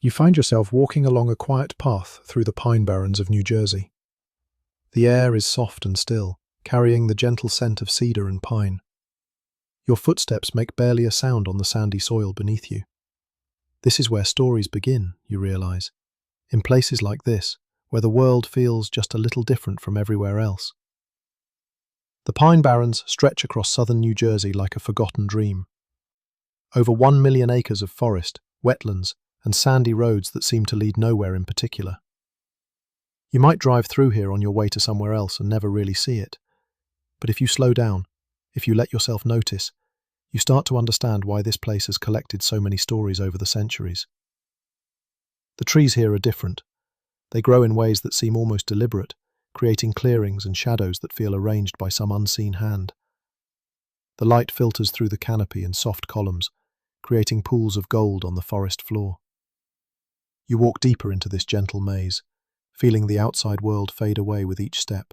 You find yourself walking along a quiet path through the pine barrens of New Jersey. The air is soft and still, carrying the gentle scent of cedar and pine. Your footsteps make barely a sound on the sandy soil beneath you. This is where stories begin, you realize. In places like this, where the world feels just a little different from everywhere else. The pine barrens stretch across southern New Jersey like a forgotten dream. Over 1 million acres of forest, wetlands, and sandy roads that seem to lead nowhere in particular. You might drive through here on your way to somewhere else and never really see it. But if you slow down, if you let yourself notice, you start to understand why this place has collected so many stories over the centuries. The trees here are different. They grow in ways that seem almost deliberate, creating clearings and shadows that feel arranged by some unseen hand. The light filters through the canopy in soft columns, creating pools of gold on the forest floor. You walk deeper into this gentle maze, feeling the outside world fade away with each step.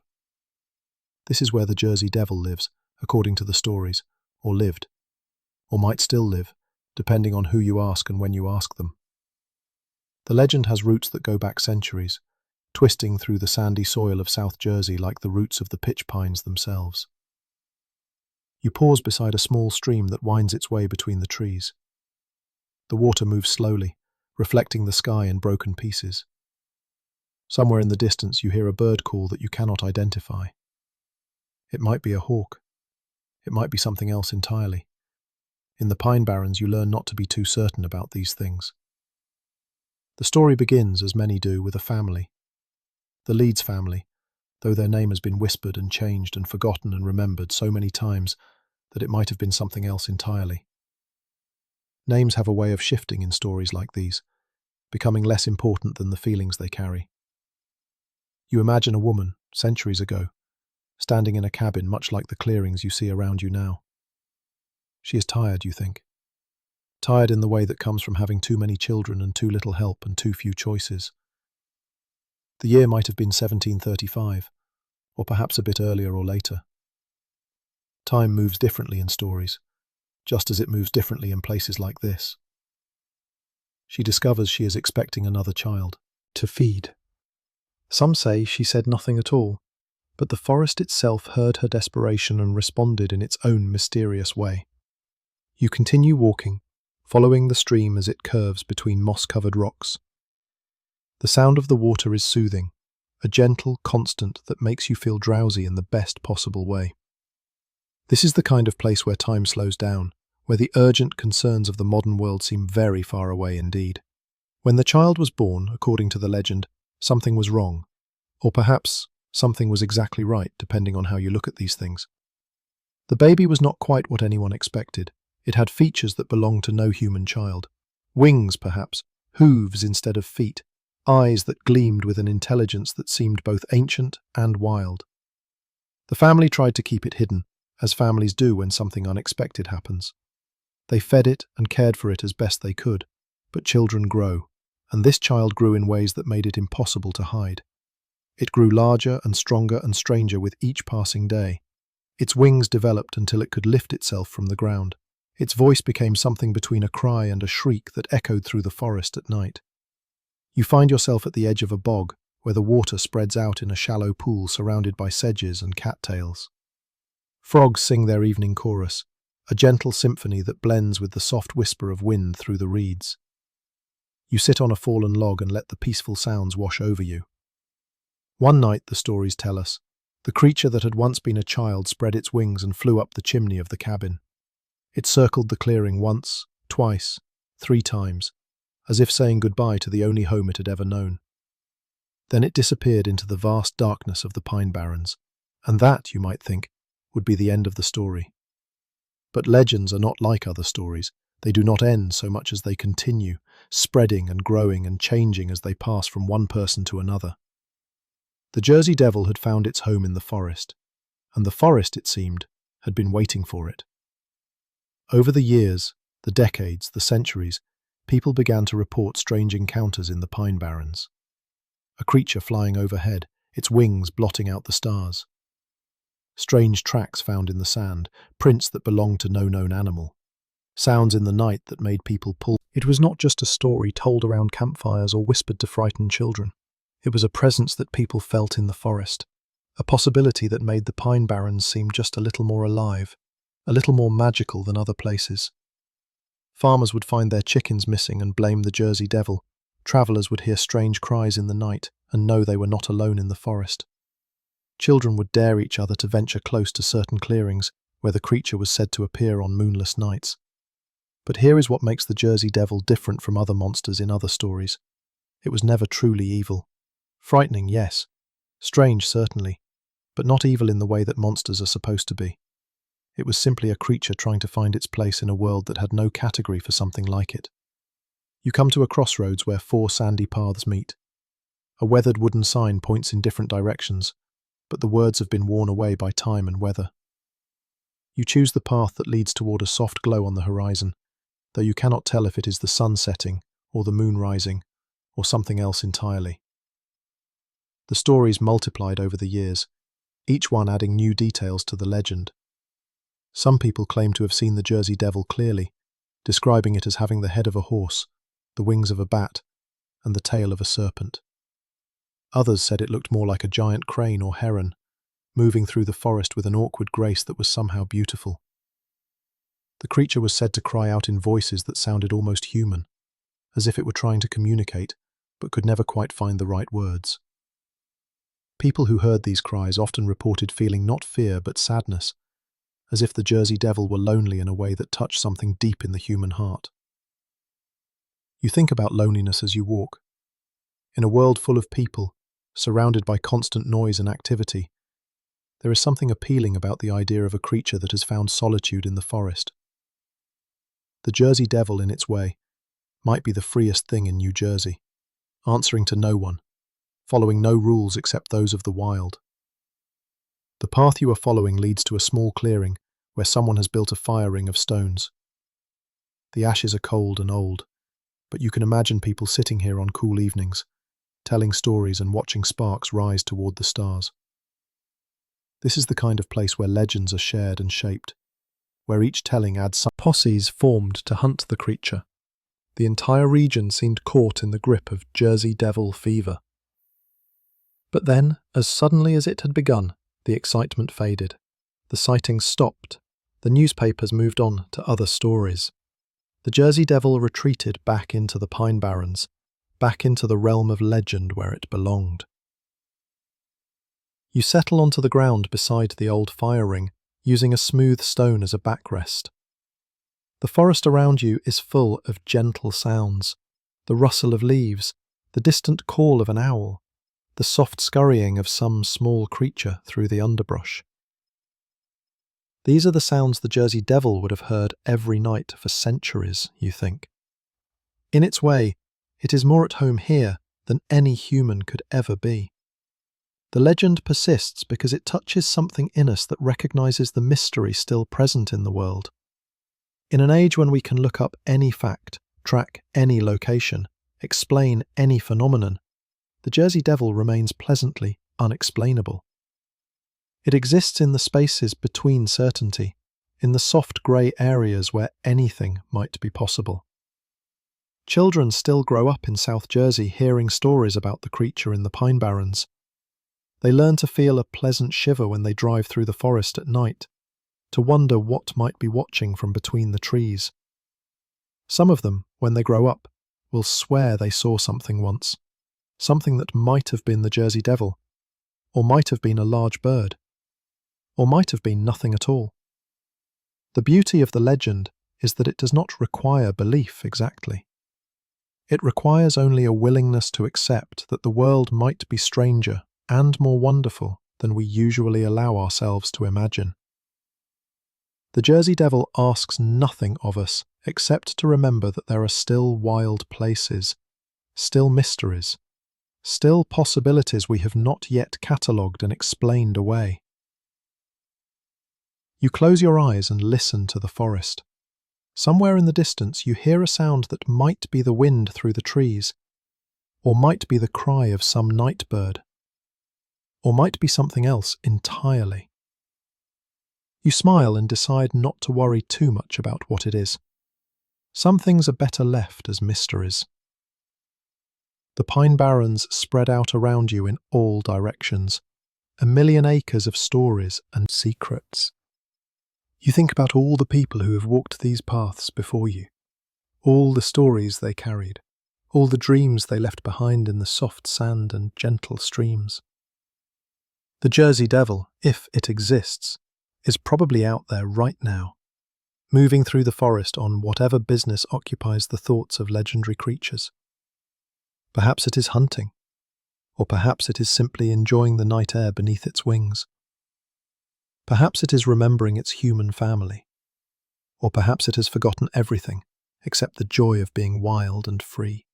This is where the Jersey Devil lives, according to the stories, or lived, or might still live, depending on who you ask and when you ask them. The legend has roots that go back centuries, twisting through the sandy soil of South Jersey like the roots of the pitch pines themselves. You pause beside a small stream that winds its way between the trees. The water moves slowly, reflecting the sky in broken pieces. Somewhere in the distance you hear a bird call that you cannot identify. It might be a hawk. It might be something else entirely. In the pine barrens you learn not to be too certain about these things. The story begins, as many do, with a family. The Leeds family, though their name has been whispered and changed and forgotten and remembered so many times that it might have been something else entirely. Names have a way of shifting in stories like these, becoming less important than the feelings they carry. You imagine a woman, centuries ago, standing in a cabin much like the clearings you see around you now. She is tired, you think. Tired in the way that comes from having too many children and too little help and too few choices. The year might have been 1735, or perhaps a bit earlier or later. Time moves differently in stories, just as it moves differently in places like this. She discovers she is expecting another child, to feed. Some say she said nothing at all, but the forest itself heard her desperation and responded in its own mysterious way. You continue walking, following the stream as it curves between moss-covered rocks. The sound of the water is soothing, a gentle constant that makes you feel drowsy in the best possible way. This is the kind of place where time slows down, where the urgent concerns of the modern world seem very far away indeed. When the child was born, according to the legend, something was wrong, or perhaps something was exactly right, depending on how you look at these things. The baby was not quite what anyone expected. It had features that belonged to no human child. Wings, perhaps, hooves instead of feet, eyes that gleamed with an intelligence that seemed both ancient and wild. The family tried to keep it hidden, as families do when something unexpected happens. They fed it and cared for it as best they could, but children grow, and this child grew in ways that made it impossible to hide. It grew larger and stronger and stranger with each passing day. Its wings developed until it could lift itself from the ground. Its voice became something between a cry and a shriek that echoed through the forest at night. You find yourself at the edge of a bog, where the water spreads out in a shallow pool surrounded by sedges and cattails. Frogs sing their evening chorus, a gentle symphony that blends with the soft whisper of wind through the reeds. You sit on a fallen log and let the peaceful sounds wash over you. One night, the stories tell us, the creature that had once been a child spread its wings and flew up the chimney of the cabin. It circled the clearing once, twice, 3 times, as if saying goodbye to the only home it had ever known. Then it disappeared into the vast darkness of the pine barrens, and that, you might think, would be the end of the story. But legends are not like other stories. They do not end so much as they continue, spreading and growing and changing as they pass from one person to another. The Jersey Devil had found its home in the forest, and the forest, it seemed, had been waiting for it. Over the years, the decades, the centuries, people began to report strange encounters in the pine barrens. A creature flying overhead, its wings blotting out the stars. Strange tracks found in the sand, prints that belonged to no known animal. Sounds in the night that made people pull. It was not just a story told around campfires or whispered to frightened children. It was a presence that people felt in the forest, a possibility that made the Pine Barrens seem just a little more alive, a little more magical than other places. Farmers would find their chickens missing and blame the Jersey Devil. Travellers would hear strange cries in the night and know they were not alone in the forest. Children would dare each other to venture close to certain clearings where the creature was said to appear on moonless nights. But here is what makes the Jersey Devil different from other monsters in other stories. It was never truly evil. Frightening, yes. Strange, certainly. But not evil in the way that monsters are supposed to be. It was simply a creature trying to find its place in a world that had no category for something like it. You come to a crossroads where 4 sandy paths meet. A weathered wooden sign points in different directions, but the words have been worn away by time and weather. You choose the path that leads toward a soft glow on the horizon, though you cannot tell if it is the sun setting, or the moon rising, or something else entirely. The stories multiplied over the years, each one adding new details to the legend. Some people claim to have seen the Jersey Devil clearly, describing it as having the head of a horse, the wings of a bat, and the tail of a serpent. Others said it looked more like a giant crane or heron, moving through the forest with an awkward grace that was somehow beautiful. The creature was said to cry out in voices that sounded almost human, as if it were trying to communicate, but could never quite find the right words. People who heard these cries often reported feeling not fear but sadness, as if the Jersey Devil were lonely in a way that touched something deep in the human heart. You think about loneliness as you walk. In a world full of people, surrounded by constant noise and activity, there is something appealing about the idea of a creature that has found solitude in the forest. The Jersey Devil, in its way, might be the freest thing in New Jersey, answering to no one, following no rules except those of the wild. The path you are following leads to a small clearing where someone has built a fire ring of stones. The ashes are cold and old, but you can imagine people sitting here on cool evenings, telling stories and watching sparks rise toward the stars. This is the kind of place where legends are shared and shaped, where each telling adds some. Posses formed to hunt the creature. The entire region seemed caught in the grip of Jersey Devil fever. But then, as suddenly as it had begun, the excitement faded. The sightings stopped. The newspapers moved on to other stories. The Jersey Devil retreated back into the Pine Barrens, back into the realm of legend where it belonged. You settle onto the ground beside the old fire ring, using a smooth stone as a backrest. The forest around you is full of gentle sounds, the rustle of leaves, the distant call of an owl, the soft scurrying of some small creature through the underbrush. These are the sounds the Jersey Devil would have heard every night for centuries, you think. In its way, it is more at home here than any human could ever be. The legend persists because it touches something in us that recognizes the mystery still present in the world. In an age when we can look up any fact, track any location, explain any phenomenon, the Jersey Devil remains pleasantly unexplainable. It exists in the spaces between certainty, in the soft grey areas where anything might be possible. Children still grow up in South Jersey hearing stories about the creature in the Pine Barrens. They learn to feel a pleasant shiver when they drive through the forest at night, to wonder what might be watching from between the trees. Some of them, when they grow up, will swear they saw something once, something that might have been the Jersey Devil, or might have been a large bird, or might have been nothing at all. The beauty of the legend is that it does not require belief exactly. It requires only a willingness to accept that the world might be stranger and more wonderful than we usually allow ourselves to imagine. The Jersey Devil asks nothing of us except to remember that there are still wild places, still mysteries, still possibilities we have not yet catalogued and explained away. You close your eyes and listen to the forest. Somewhere in the distance you hear a sound that might be the wind through the trees, or might be the cry of some night bird, or might be something else entirely. You smile and decide not to worry too much about what it is. Some things are better left as mysteries. The pine barrens spread out around you in all directions, a million acres of stories and secrets. You think about all the people who have walked these paths before you, all the stories they carried, all the dreams they left behind in the soft sand and gentle streams. The Jersey Devil, if it exists, is probably out there right now, moving through the forest on whatever business occupies the thoughts of legendary creatures. Perhaps it is hunting, or perhaps it is simply enjoying the night air beneath its wings. Perhaps it is remembering its human family, or perhaps it has forgotten everything except the joy of being wild and free.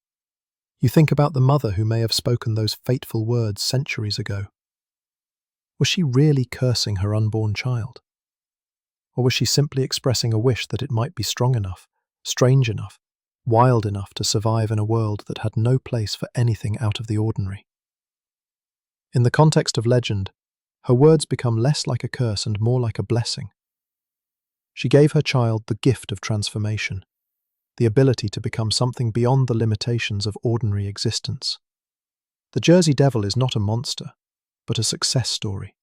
You think about the mother who may have spoken those fateful words centuries ago. Was she really cursing her unborn child? Or was she simply expressing a wish that it might be strong enough, strange enough, wild enough to survive in a world that had no place for anything out of the ordinary? In the context of legend, her words become less like a curse and more like a blessing. She gave her child the gift of transformation, the ability to become something beyond the limitations of ordinary existence. The Jersey Devil is not a monster, but a success story.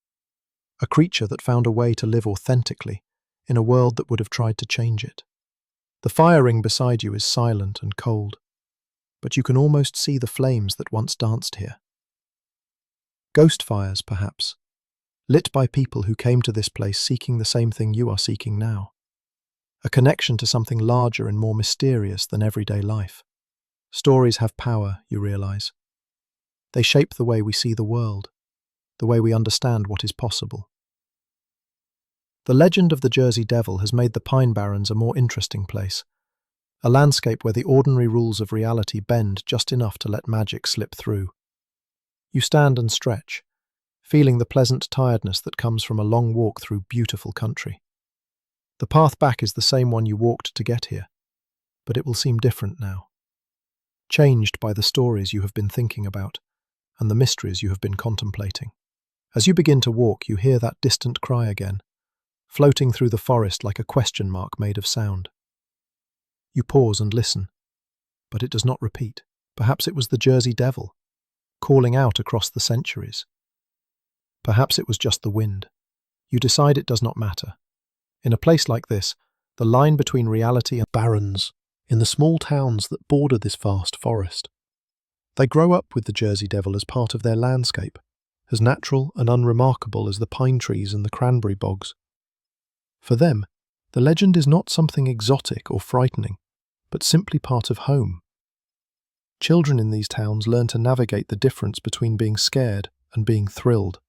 A creature that found a way to live authentically in a world that would have tried to change it. The fire ring beside you is silent and cold, but you can almost see the flames that once danced here. Ghost fires, perhaps, lit by people who came to this place seeking the same thing you are seeking now. A connection to something larger and more mysterious than everyday life. Stories have power, you realize. They shape the way we see the world, the way we understand what is possible. The legend of the Jersey Devil has made the Pine Barrens a more interesting place, a landscape where the ordinary rules of reality bend just enough to let magic slip through. You stand and stretch, feeling the pleasant tiredness that comes from a long walk through beautiful country. The path back is the same one you walked to get here, but it will seem different now. Changed by the stories you have been thinking about and the mysteries you have been contemplating. As you begin to walk, you hear that distant cry again, floating through the forest like a question mark made of sound. You pause and listen, but it does not repeat. Perhaps it was the Jersey Devil, calling out across the centuries. Perhaps it was just the wind. You decide it does not matter. In a place like this, the line between reality and barrens, in the small towns that border this vast forest, they grow up with the Jersey Devil as part of their landscape, as natural and unremarkable as the pine trees and the cranberry bogs. For them, the legend is not something exotic or frightening, but simply part of home. Children in these towns learn to navigate the difference between being scared and being thrilled.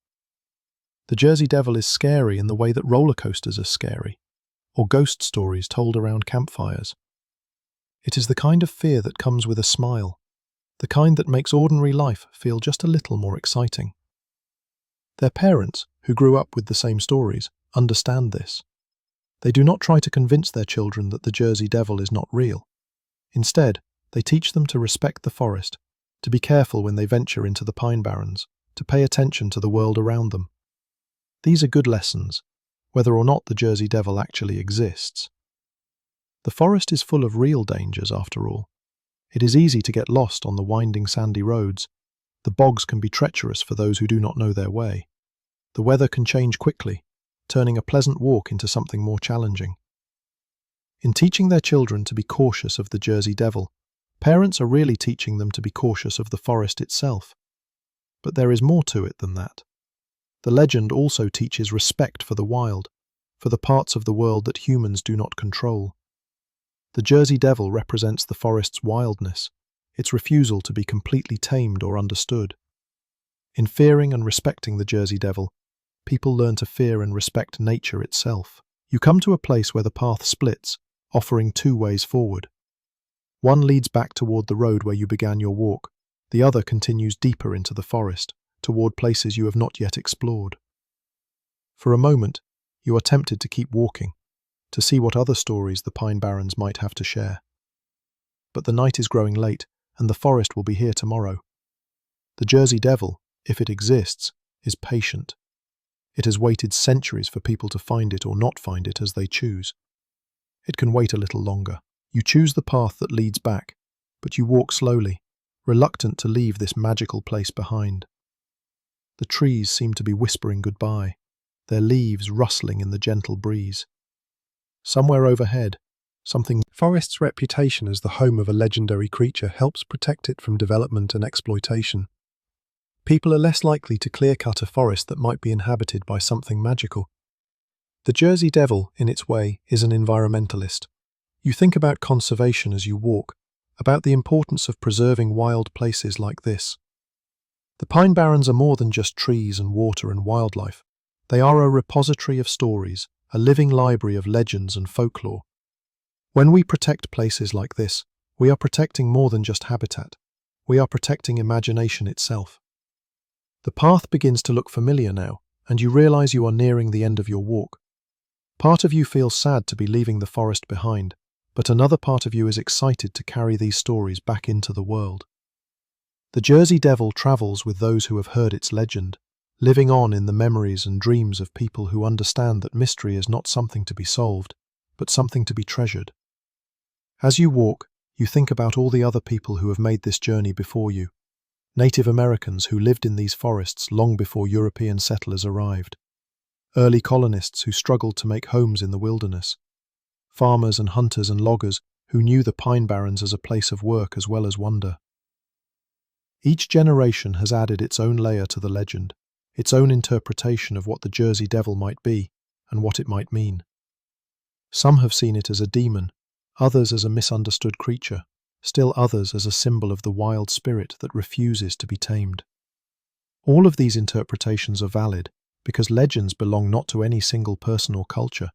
The Jersey Devil is scary in the way that roller coasters are scary, or ghost stories told around campfires. It is the kind of fear that comes with a smile, the kind that makes ordinary life feel just a little more exciting. Their parents, who grew up with the same stories, understand this. They do not try to convince their children that the Jersey Devil is not real. Instead, they teach them to respect the forest, to be careful when they venture into the pine barrens, to pay attention to the world around them. These are good lessons, whether or not the Jersey Devil actually exists. The forest is full of real dangers, after all. It is easy to get lost on the winding sandy roads. The bogs can be treacherous for those who do not know their way. The weather can change quickly, turning a pleasant walk into something more challenging. In teaching their children to be cautious of the Jersey Devil, parents are really teaching them to be cautious of the forest itself. But there is more to it than that. The legend also teaches respect for the wild, for the parts of the world that humans do not control. The Jersey Devil represents the forest's wildness, its refusal to be completely tamed or understood. In fearing and respecting the Jersey Devil, people learn to fear and respect nature itself. You come to a place where the path splits, offering two ways forward. One leads back toward the road where you began your walk. The other continues deeper into the forest, toward places you have not yet explored. For a moment, you are tempted to keep walking, to see what other stories the Pine Barrens might have to share. But the night is growing late, and the forest will be here tomorrow. The Jersey Devil, if it exists, is patient. It has waited centuries for people to find it or not find it as they choose. It can wait a little longer. You choose the path that leads back, but you walk slowly, reluctant to leave this magical place behind. The trees seem to be whispering goodbye, their leaves rustling in the gentle breeze. Somewhere overhead, something. Forest's reputation as the home of a legendary creature helps protect it from development and exploitation. People are less likely to clear-cut a forest that might be inhabited by something magical. The Jersey Devil, in its way, is an environmentalist. You think about conservation as you walk, about the importance of preserving wild places like this. The Pine Barrens are more than just trees and water and wildlife. They are a repository of stories, a living library of legends and folklore. When we protect places like this, we are protecting more than just habitat. We are protecting imagination itself. The path begins to look familiar now, and you realize you are nearing the end of your walk. Part of you feels sad to be leaving the forest behind, but another part of you is excited to carry these stories back into the world. The Jersey Devil travels with those who have heard its legend, living on in the memories and dreams of people who understand that mystery is not something to be solved, but something to be treasured. As you walk, you think about all the other people who have made this journey before you. Native Americans who lived in these forests long before European settlers arrived. Early colonists who struggled to make homes in the wilderness. Farmers and hunters and loggers who knew the Pine Barrens as a place of work as well as wonder. Each generation has added its own layer to the legend, its own interpretation of what the Jersey Devil might be and what it might mean. Some have seen it as a demon, others as a misunderstood creature, still others as a symbol of the wild spirit that refuses to be tamed. All of these interpretations are valid because legends belong not to any single person or culture,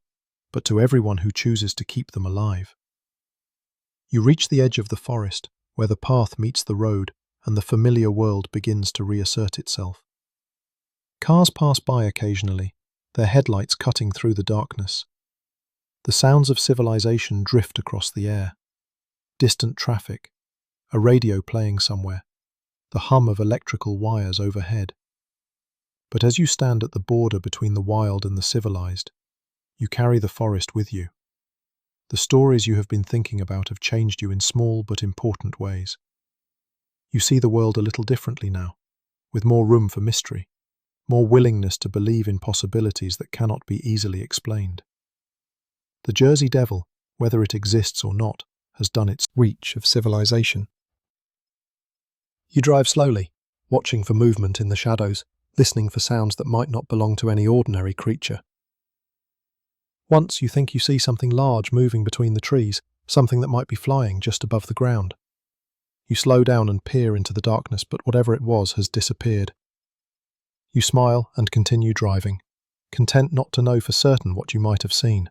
but to everyone who chooses to keep them alive. You reach the edge of the forest, where the path meets the road and the familiar world begins to reassert itself. Cars pass by occasionally, their headlights cutting through the darkness. The sounds of civilization drift across the air. Distant traffic, a radio playing somewhere, the hum of electrical wires overhead. But as you stand at the border between the wild and the civilized, you carry the forest with you. The stories you have been thinking about have changed you in small but important ways. You see the world a little differently now, with more room for mystery, more willingness to believe in possibilities that cannot be easily explained. The Jersey Devil, whether it exists or not, has done its reach of civilization. You drive slowly, watching for movement in the shadows, listening for sounds that might not belong to any ordinary creature. Once you think you see something large moving between the trees, something that might be flying just above the ground. You slow down and peer into the darkness, but whatever it was has disappeared. You smile and continue driving, content not to know for certain what you might have seen.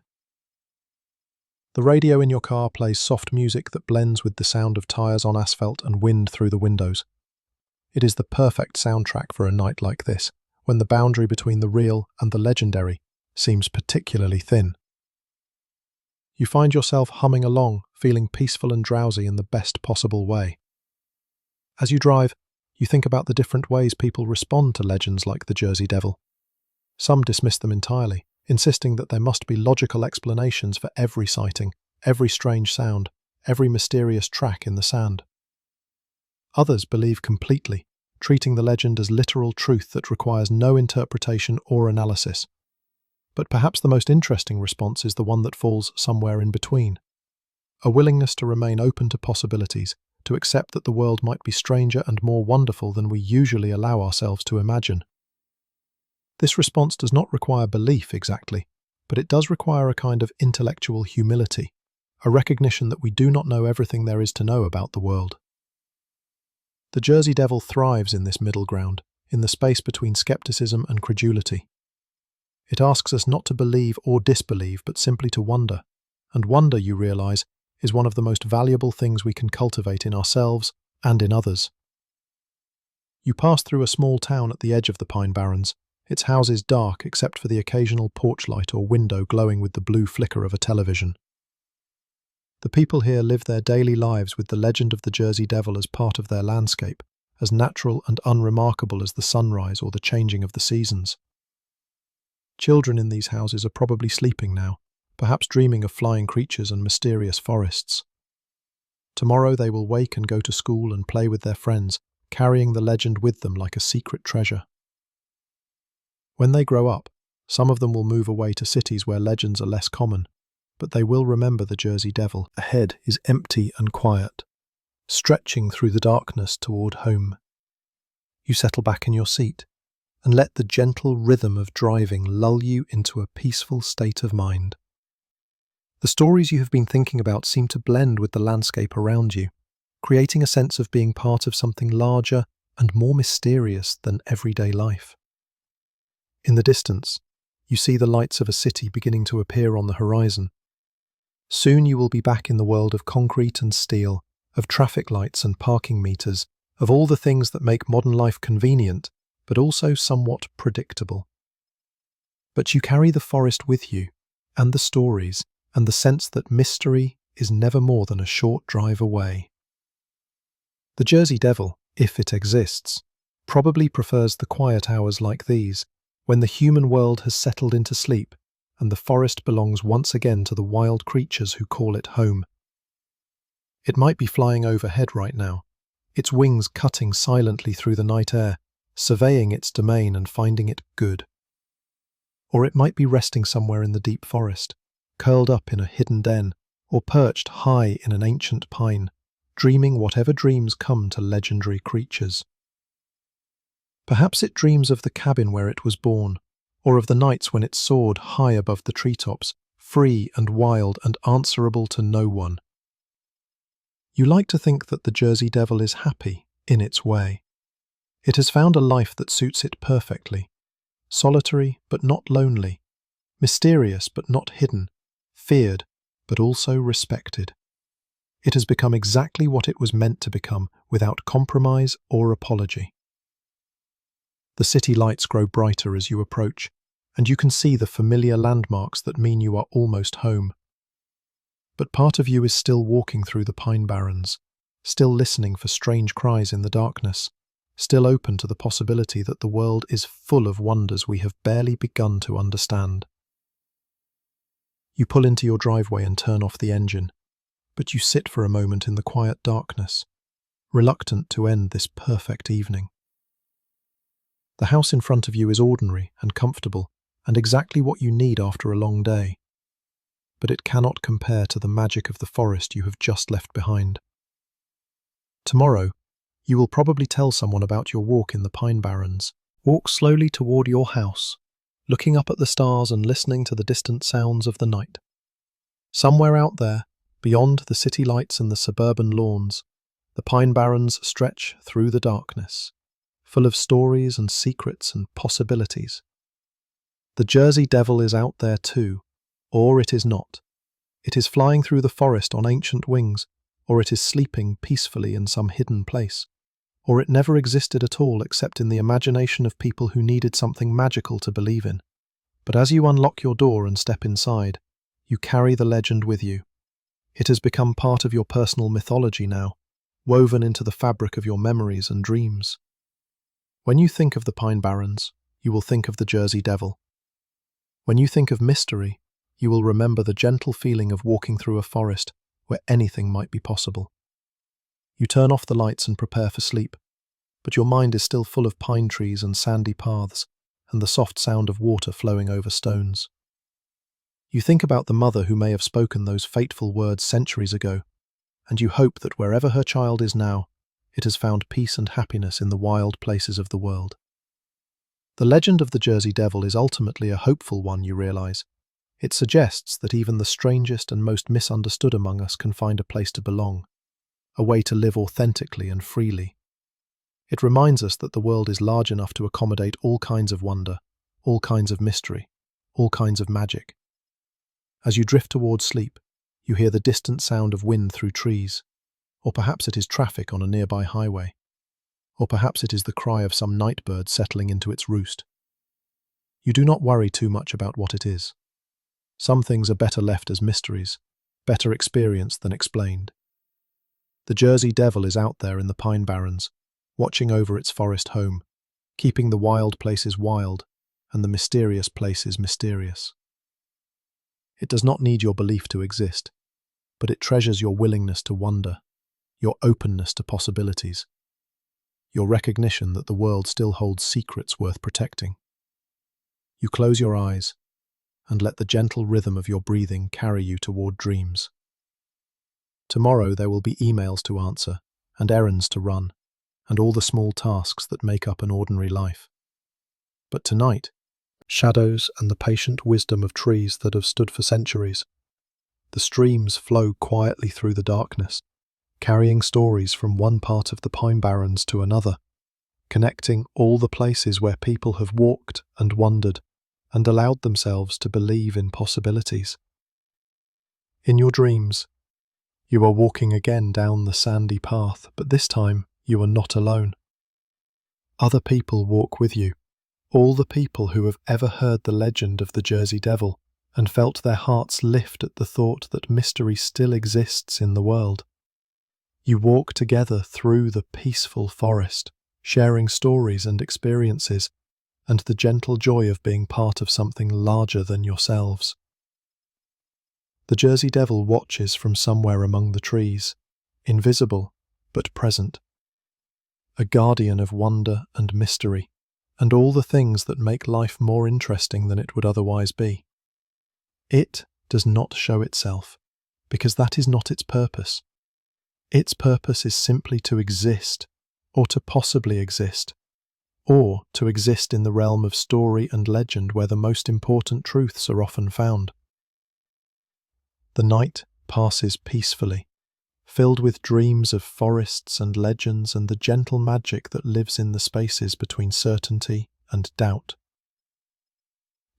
The radio in your car plays soft music that blends with the sound of tires on asphalt and wind through the windows. It is the perfect soundtrack for a night like this, when the boundary between the real and the legendary seems particularly thin. You find yourself humming along, feeling peaceful and drowsy in the best possible way. As you drive, you think about the different ways people respond to legends like the Jersey Devil. Some dismiss them entirely, insisting that there must be logical explanations for every sighting, every strange sound, every mysterious track in the sand. Others believe completely, treating the legend as literal truth that requires no interpretation or analysis. But perhaps the most interesting response is the one that falls somewhere in between. A willingness to remain open to possibilities, to accept that the world might be stranger and more wonderful than we usually allow ourselves to imagine. This response does not require belief exactly, but it does require a kind of intellectual humility, a recognition that we do not know everything there is to know about the world. The Jersey Devil thrives in this middle ground, in the space between skepticism and credulity. It asks us not to believe or disbelieve, but simply to wonder, and wonder, you realize, is one of the most valuable things we can cultivate in ourselves and in others. You pass through a small town at the edge of the Pine Barrens, its houses dark except for the occasional porch light or window glowing with the blue flicker of a television. The people here live their daily lives with the legend of the Jersey Devil as part of their landscape, as natural and unremarkable as the sunrise or the changing of the seasons. Children in these houses are probably sleeping now, perhaps dreaming of flying creatures and mysterious forests. Tomorrow they will wake and go to school and play with their friends, carrying the legend with them like a secret treasure. When they grow up, some of them will move away to cities where legends are less common, but they will remember the Jersey Devil. Ahead is empty and quiet, stretching through the darkness toward home. You settle back in your seat and let the gentle rhythm of driving lull you into a peaceful state of mind. The stories you have been thinking about seem to blend with the landscape around you, creating a sense of being part of something larger and more mysterious than everyday life. In the distance, you see the lights of a city beginning to appear on the horizon. Soon you will be back in the world of concrete and steel, of traffic lights and parking meters, of all the things that make modern life convenient, but also somewhat predictable. But you carry the forest with you, and the stories, and the sense that mystery is never more than a short drive away. The Jersey Devil, if it exists, probably prefers the quiet hours like these, when the human world has settled into sleep and the forest belongs once again to the wild creatures who call it home. It might be flying overhead right now, its wings cutting silently through the night air, surveying its domain and finding it good. Or it might be resting somewhere in the deep forest, curled up in a hidden den, or perched high in an ancient pine, dreaming whatever dreams come to legendary creatures. Perhaps it dreams of the cabin where it was born, or of the nights when it soared high above the treetops, free and wild and answerable to no one. You like to think that the Jersey Devil is happy, in its way. It has found a life that suits it perfectly, solitary but not lonely, mysterious but not hidden, feared but also respected. It has become exactly what it was meant to become, without compromise or apology. The city lights grow brighter as you approach, and you can see the familiar landmarks that mean you are almost home. But part of you is still walking through the pine barrens, still listening for strange cries in the darkness, still open to the possibility that the world is full of wonders we have barely begun to understand. You pull into your driveway and turn off the engine, but you sit for a moment in the quiet darkness, reluctant to end this perfect evening. The house in front of you is ordinary and comfortable, and exactly what you need after a long day. But it cannot compare to the magic of the forest you have just left behind. Tomorrow, you will probably tell someone about your walk in the pine barrens. Walk slowly toward your house, looking up at the stars and listening to the distant sounds of the night. Somewhere out there, beyond the city lights and the suburban lawns, the pine barrens stretch through the darkness, full of stories and secrets and possibilities. The Jersey Devil is out there too, or it is not. It is flying through the forest on ancient wings, or it is sleeping peacefully in some hidden place, or it never existed at all except in the imagination of people who needed something magical to believe in. But as you unlock your door and step inside, you carry the legend with you. It has become part of your personal mythology now, woven into the fabric of your memories and dreams. When you think of the pine barrens, you will think of the Jersey Devil. When you think of mystery, you will remember the gentle feeling of walking through a forest where anything might be possible. You turn off the lights and prepare for sleep, but your mind is still full of pine trees and sandy paths, and the soft sound of water flowing over stones. You think about the mother who may have spoken those fateful words centuries ago, and you hope that wherever her child is now, it has found peace and happiness in the wild places of the world. The legend of the Jersey Devil is ultimately a hopeful one, you realize. It suggests that even the strangest and most misunderstood among us can find a place to belong, a way to live authentically and freely. It reminds us that the world is large enough to accommodate all kinds of wonder, all kinds of mystery, all kinds of magic. As you drift towards sleep, you hear the distant sound of wind through trees, or perhaps it is traffic on a nearby highway, or perhaps it is the cry of some night bird settling into its roost. You do not worry too much about what it is. Some things are better left as mysteries, better experienced than explained. The Jersey Devil is out there in the pine barrens, watching over its forest home, keeping the wild places wild and the mysterious places mysterious. It does not need your belief to exist, but it treasures your willingness to wonder, your openness to possibilities, your recognition that the world still holds secrets worth protecting. You close your eyes and let the gentle rhythm of your breathing carry you toward dreams. Tomorrow there will be emails to answer, and errands to run, and all the small tasks that make up an ordinary life. But tonight, shadows and the patient wisdom of trees that have stood for centuries. The streams flow quietly through the darkness, carrying stories from one part of the Pine Barrens to another, connecting all the places where people have walked and wondered and allowed themselves to believe in possibilities. In your dreams, you are walking again down the sandy path, but this time you are not alone. Other people walk with you, all the people who have ever heard the legend of the Jersey Devil and felt their hearts lift at the thought that mystery still exists in the world. You walk together through the peaceful forest, sharing stories and experiences, and the gentle joy of being part of something larger than yourselves. The Jersey Devil watches from somewhere among the trees, invisible but present, a guardian of wonder and mystery, and all the things that make life more interesting than it would otherwise be. It does not show itself, because that is not its purpose. Its purpose is simply to exist, or to possibly exist, or to exist in the realm of story and legend where the most important truths are often found. The night passes peacefully, filled with dreams of forests and legends and the gentle magic that lives in the spaces between certainty and doubt.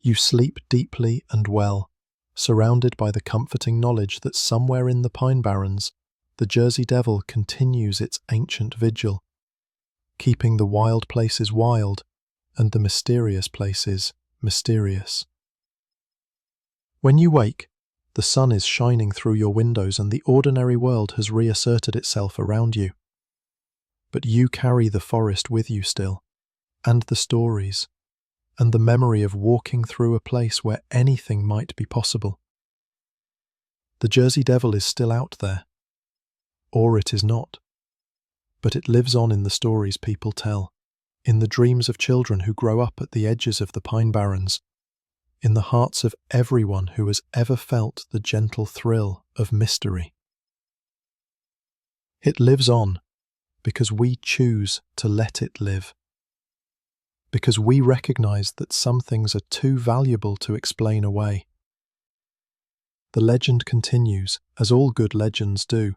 You sleep deeply and well, surrounded by the comforting knowledge that somewhere in the Pine Barrens, the Jersey Devil continues its ancient vigil, keeping the wild places wild and the mysterious places mysterious. When you wake, the sun is shining through your windows and the ordinary world has reasserted itself around you. But you carry the forest with you still, and the stories, and the memory of walking through a place where anything might be possible. The Jersey Devil is still out there, or it is not. But it lives on in the stories people tell, in the dreams of children who grow up at the edges of the Pine Barrens, in the hearts of everyone who has ever felt the gentle thrill of mystery. It lives on because we choose to let it live, because we recognize that some things are too valuable to explain away. The legend continues, as all good legends do,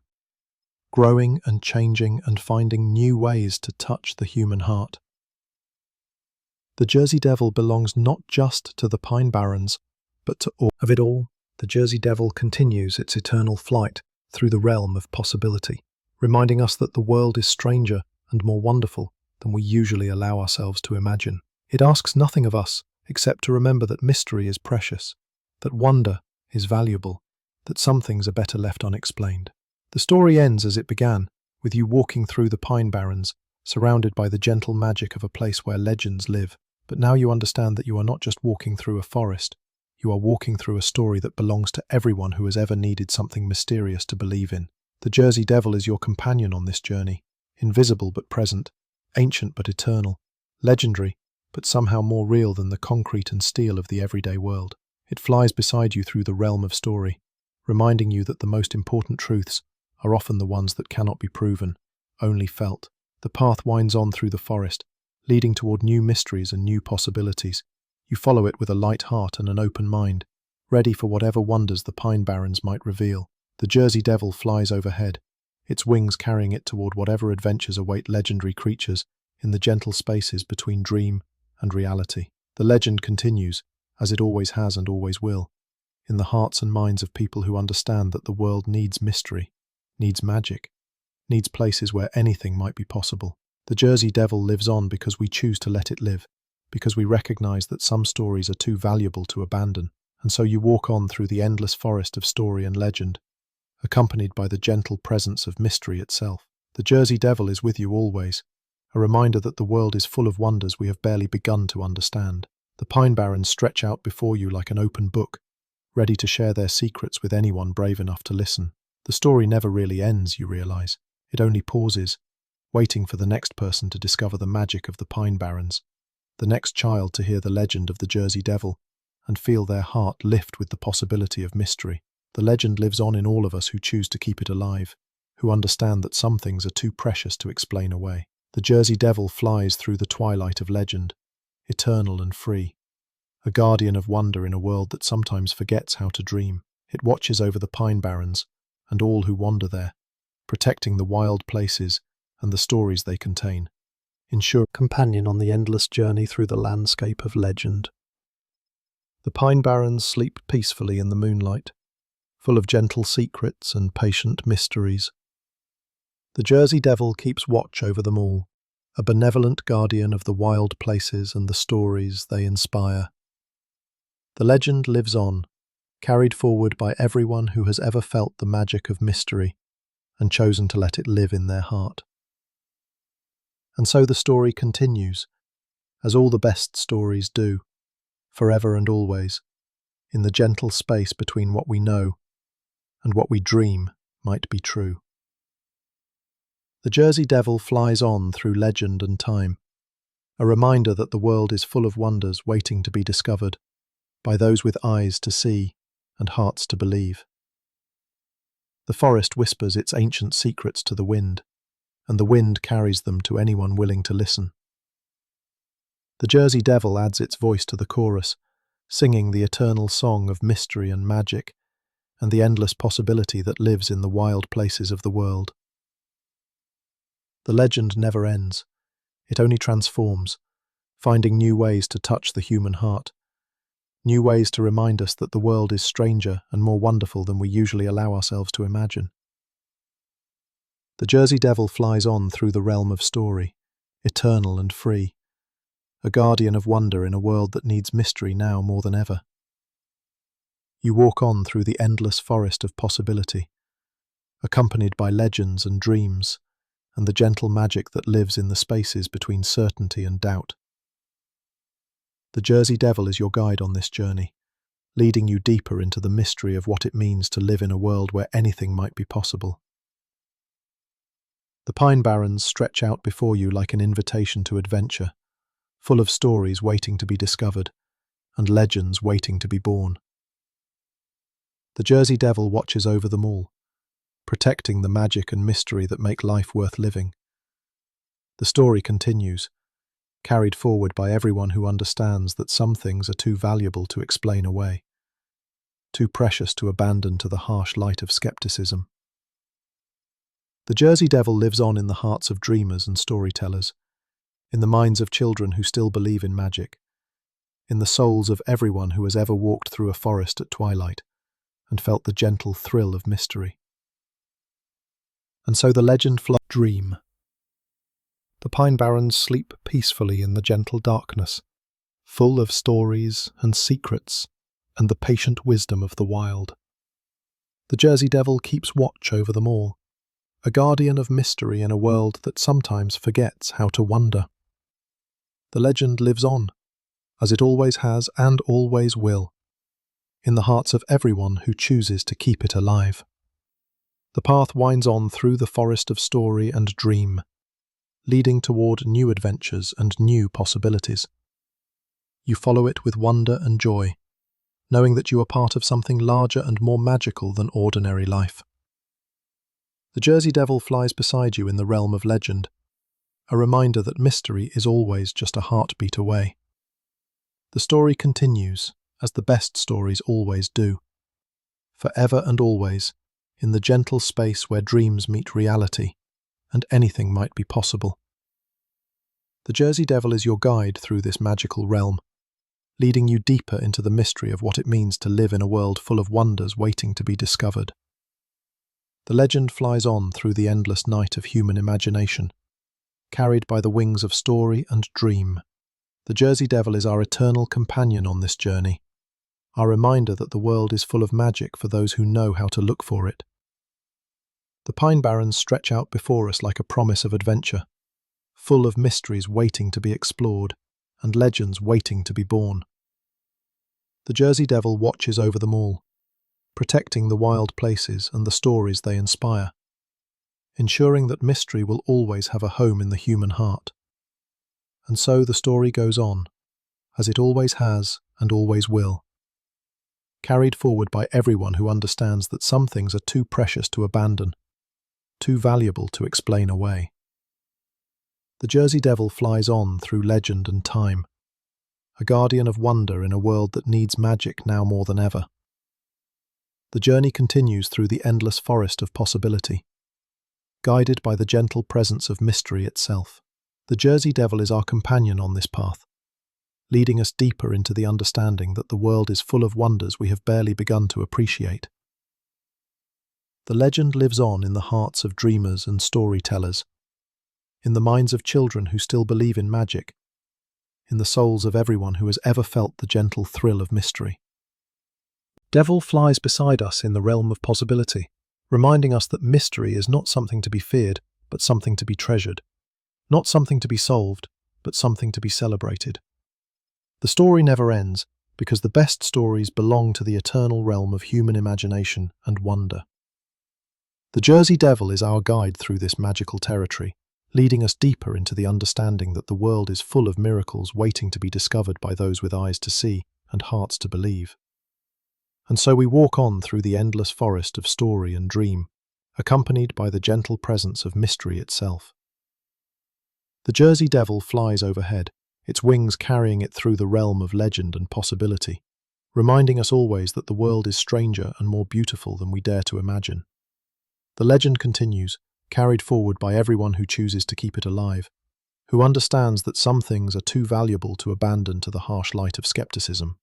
growing and changing and finding new ways to touch the human heart. The Jersey Devil belongs not just to the Pine Barrens, but to all of it all. The Jersey Devil continues its eternal flight through the realm of possibility, reminding us that the world is stranger and more wonderful than we usually allow ourselves to imagine. It asks nothing of us except to remember that mystery is precious, that wonder is valuable, that some things are better left unexplained. The story ends as it began, with you walking through the Pine Barrens, surrounded by the gentle magic of a place where legends live. But now you understand that you are not just walking through a forest, you are walking through a story that belongs to everyone who has ever needed something mysterious to believe in. The Jersey Devil is your companion on this journey, invisible but present, ancient but eternal, legendary but somehow more real than the concrete and steel of the everyday world. It flies beside you through the realm of story, reminding you that the most important truths are often the ones that cannot be proven, only felt. The path winds on through the forest, leading toward new mysteries and new possibilities. You follow it with a light heart and an open mind, ready for whatever wonders the Pine Barrens might reveal. The Jersey Devil flies overhead, its wings carrying it toward whatever adventures await legendary creatures in the gentle spaces between dream and reality. The legend continues, as it always has and always will, in the hearts and minds of people who understand that the world needs mystery, needs magic, needs places where anything might be possible. The Jersey Devil lives on because we choose to let it live, because we recognize that some stories are too valuable to abandon, and so you walk on through the endless forest of story and legend, accompanied by the gentle presence of mystery itself. The Jersey Devil is with you always, a reminder that the world is full of wonders we have barely begun to understand. The Pine Barrens stretch out before you like an open book, ready to share their secrets with anyone brave enough to listen. The story never really ends, you realize. It only pauses, waiting for the next person to discover the magic of the Pine Barrens, the next child to hear the legend of the Jersey Devil and feel their heart lift with the possibility of mystery. The legend lives on in all of us who choose to keep it alive, who understand that some things are too precious to explain away. The Jersey Devil flies through the twilight of legend, eternal and free, a guardian of wonder in a world that sometimes forgets how to dream. It watches over the Pine Barrens and all who wander there, protecting the wild places and the stories they contain. Ensure companion on the endless journey through the landscape of legend. The Pine Barrens sleep peacefully in the moonlight, full of gentle secrets and patient mysteries. The Jersey Devil keeps watch over them all, a benevolent guardian of the wild places and the stories they inspire. The legend lives on, carried forward by everyone who has ever felt the magic of mystery and chosen to let it live in their heart. And so the story continues, as all the best stories do, forever and always, in the gentle space between what we know and what we dream might be true. The Jersey Devil flies on through legend and time, a reminder that the world is full of wonders waiting to be discovered by those with eyes to see and hearts to believe. The forest whispers its ancient secrets to the wind, and the wind carries them to anyone willing to listen. The Jersey Devil adds its voice to the chorus, singing the eternal song of mystery and magic, and the endless possibility that lives in the wild places of the world. The legend never ends. It only transforms, finding new ways to touch the human heart, new ways to remind us that the world is stranger and more wonderful than we usually allow ourselves to imagine. The Jersey Devil flies on through the realm of story, eternal and free, a guardian of wonder in a world that needs mystery now more than ever. You walk on through the endless forest of possibility, accompanied by legends and dreams, and the gentle magic that lives in the spaces between certainty and doubt. The Jersey Devil is your guide on this journey, leading you deeper into the mystery of what it means to live in a world where anything might be possible. The Pine Barrens stretch out before you like an invitation to adventure, full of stories waiting to be discovered and legends waiting to be born. The Jersey Devil watches over them all, protecting the magic and mystery that make life worth living. The story continues, carried forward by everyone who understands that some things are too valuable to explain away, too precious to abandon to the harsh light of skepticism. The Jersey Devil lives on in the hearts of dreamers and storytellers, in the minds of children who still believe in magic, in the souls of everyone who has ever walked through a forest at twilight and felt the gentle thrill of mystery. And so the legend flows. Dream. The Pine Barrens sleep peacefully in the gentle darkness, full of stories and secrets and the patient wisdom of the wild. The Jersey Devil keeps watch over them all, a guardian of mystery in a world that sometimes forgets how to wonder. The legend lives on, as it always has and always will, in the hearts of everyone who chooses to keep it alive. The path winds on through the forest of story and dream, leading toward new adventures and new possibilities. You follow it with wonder and joy, knowing that you are part of something larger and more magical than ordinary life. The Jersey Devil flies beside you in the realm of legend, a reminder that mystery is always just a heartbeat away. The story continues, as the best stories always do, forever and always, in the gentle space where dreams meet reality, and anything might be possible. The Jersey Devil is your guide through this magical realm, leading you deeper into the mystery of what it means to live in a world full of wonders waiting to be discovered. The legend flies on through the endless night of human imagination, carried by the wings of story and dream. The Jersey Devil is our eternal companion on this journey, our reminder that the world is full of magic for those who know how to look for it. The Pine Barrens stretch out before us like a promise of adventure, full of mysteries waiting to be explored and legends waiting to be born. The Jersey Devil watches over them all, protecting the wild places and the stories they inspire. ensuring that mystery will always have a home in the human heart. And so the story goes on, as it always has and always will, carried forward by everyone who understands that some things are too precious to abandon, too valuable to explain away. The Jersey Devil flies on through legend and time, a guardian of wonder in a world that needs magic now more than ever. The journey continues through the endless forest of possibility, guided by the gentle presence of mystery itself. The Jersey Devil is our companion on this path, leading us deeper into the understanding that the world is full of wonders we have barely begun to appreciate. The legend lives on in the hearts of dreamers and storytellers, in the minds of children who still believe in magic, in the souls of everyone who has ever felt the gentle thrill of mystery. Devil flies beside us in the realm of possibility, reminding us that mystery is not something to be feared, but something to be treasured, not something to be solved, but something to be celebrated. The story never ends, because the best stories belong to the eternal realm of human imagination and wonder. The Jersey Devil is our guide through this magical territory, leading us deeper into the understanding that the world is full of miracles waiting to be discovered by those with eyes to see and hearts to believe. And so we walk on through the endless forest of story and dream, accompanied by the gentle presence of mystery itself. The Jersey Devil flies overhead, its wings carrying it through the realm of legend and possibility, reminding us always that the world is stranger and more beautiful than we dare to imagine. The legend continues, carried forward by everyone who chooses to keep it alive, who understands that some things are too valuable to abandon to the harsh light of skepticism.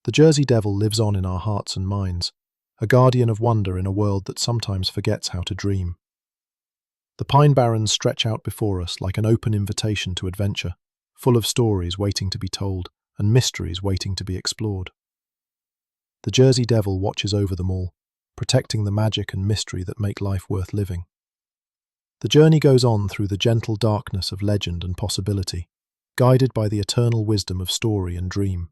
The Jersey Devil lives on in our hearts and minds, a guardian of wonder in a world that sometimes forgets how to dream. The Pine Barrens stretch out before us like an open invitation to adventure, full of stories waiting to be told and mysteries waiting to be explored. The Jersey Devil watches over them all, protecting the magic and mystery that make life worth living. The journey goes on through the gentle darkness of legend and possibility, guided by the eternal wisdom of story and dream.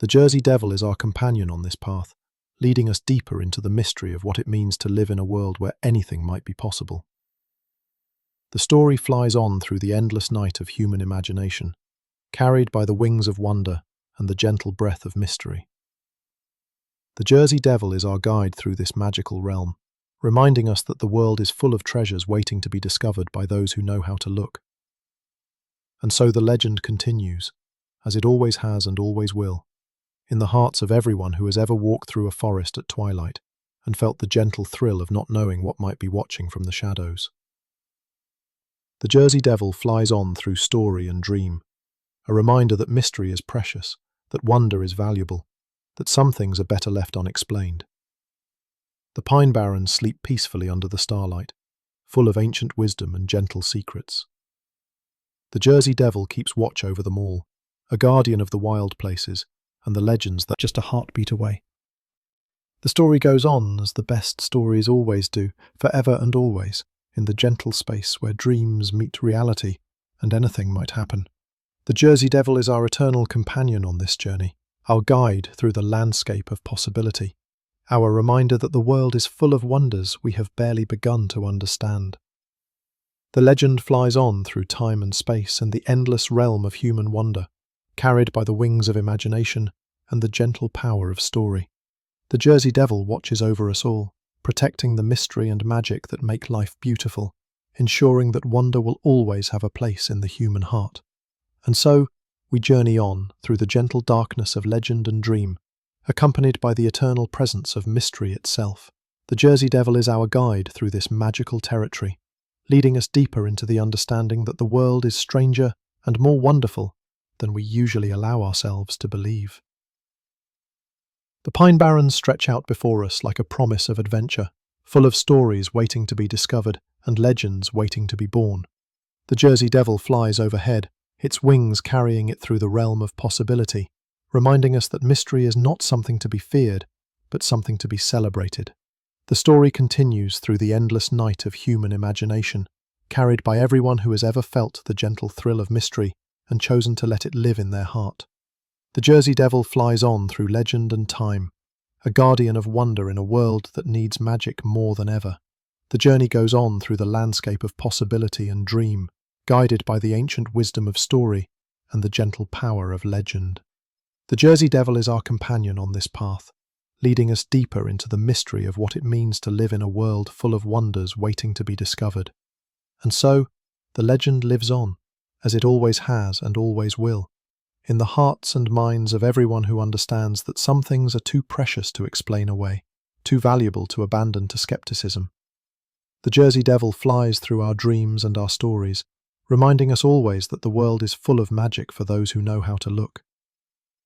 The Jersey Devil is our companion on this path, leading us deeper into the mystery of what it means to live in a world where anything might be possible. The story flies on through the endless night of human imagination, carried by the wings of wonder and the gentle breath of mystery. The Jersey Devil is our guide through this magical realm, reminding us that the world is full of treasures waiting to be discovered by those who know how to look. And so the legend continues, as it always has and always will, in the hearts of everyone who has ever walked through a forest at twilight and felt the gentle thrill of not knowing what might be watching from the shadows. The Jersey Devil flies on through story and dream, a reminder that mystery is precious, that wonder is valuable, that some things are better left unexplained. The Pine Barrens sleep peacefully under the starlight, full of ancient wisdom and gentle secrets. The Jersey Devil keeps watch over them all, a guardian of the wild places and the legends that are just a heartbeat away. The story goes on, as the best stories always do, forever and always, in the gentle space where dreams meet reality and anything might happen. The Jersey Devil is our eternal companion on this journey, our guide through the landscape of possibility, our reminder that the world is full of wonders we have barely begun to understand. The legend flies on through time and space and the endless realm of human wonder, carried by the wings of imagination and the gentle power of story. The Jersey Devil watches over us all, protecting the mystery and magic that make life beautiful, ensuring that wonder will always have a place in the human heart. And so, we journey on through the gentle darkness of legend and dream, accompanied by the eternal presence of mystery itself. The Jersey Devil is our guide through this magical territory, leading us deeper into the understanding that the world is stranger and more wonderful than we usually allow ourselves to believe. The Pine Barrens stretch out before us like a promise of adventure, full of stories waiting to be discovered and legends waiting to be born. The Jersey Devil flies overhead, its wings carrying it through the realm of possibility, reminding us that mystery is not something to be feared, but something to be celebrated. The story continues through the endless night of human imagination, carried by everyone who has ever felt the gentle thrill of mystery and chosen to let it live in their heart. The Jersey Devil flies on through legend and time, a guardian of wonder in a world that needs magic more than ever. The journey goes on through the landscape of possibility and dream, guided by the ancient wisdom of story and the gentle power of legend. The Jersey Devil is our companion on this path, leading us deeper into the mystery of what it means to live in a world full of wonders waiting to be discovered. And so, the legend lives on, as it always has and always will, in the hearts and minds of everyone who understands that some things are too precious to explain away, too valuable to abandon to skepticism. The Jersey Devil flies through our dreams and our stories, reminding us always that the world is full of magic for those who know how to look.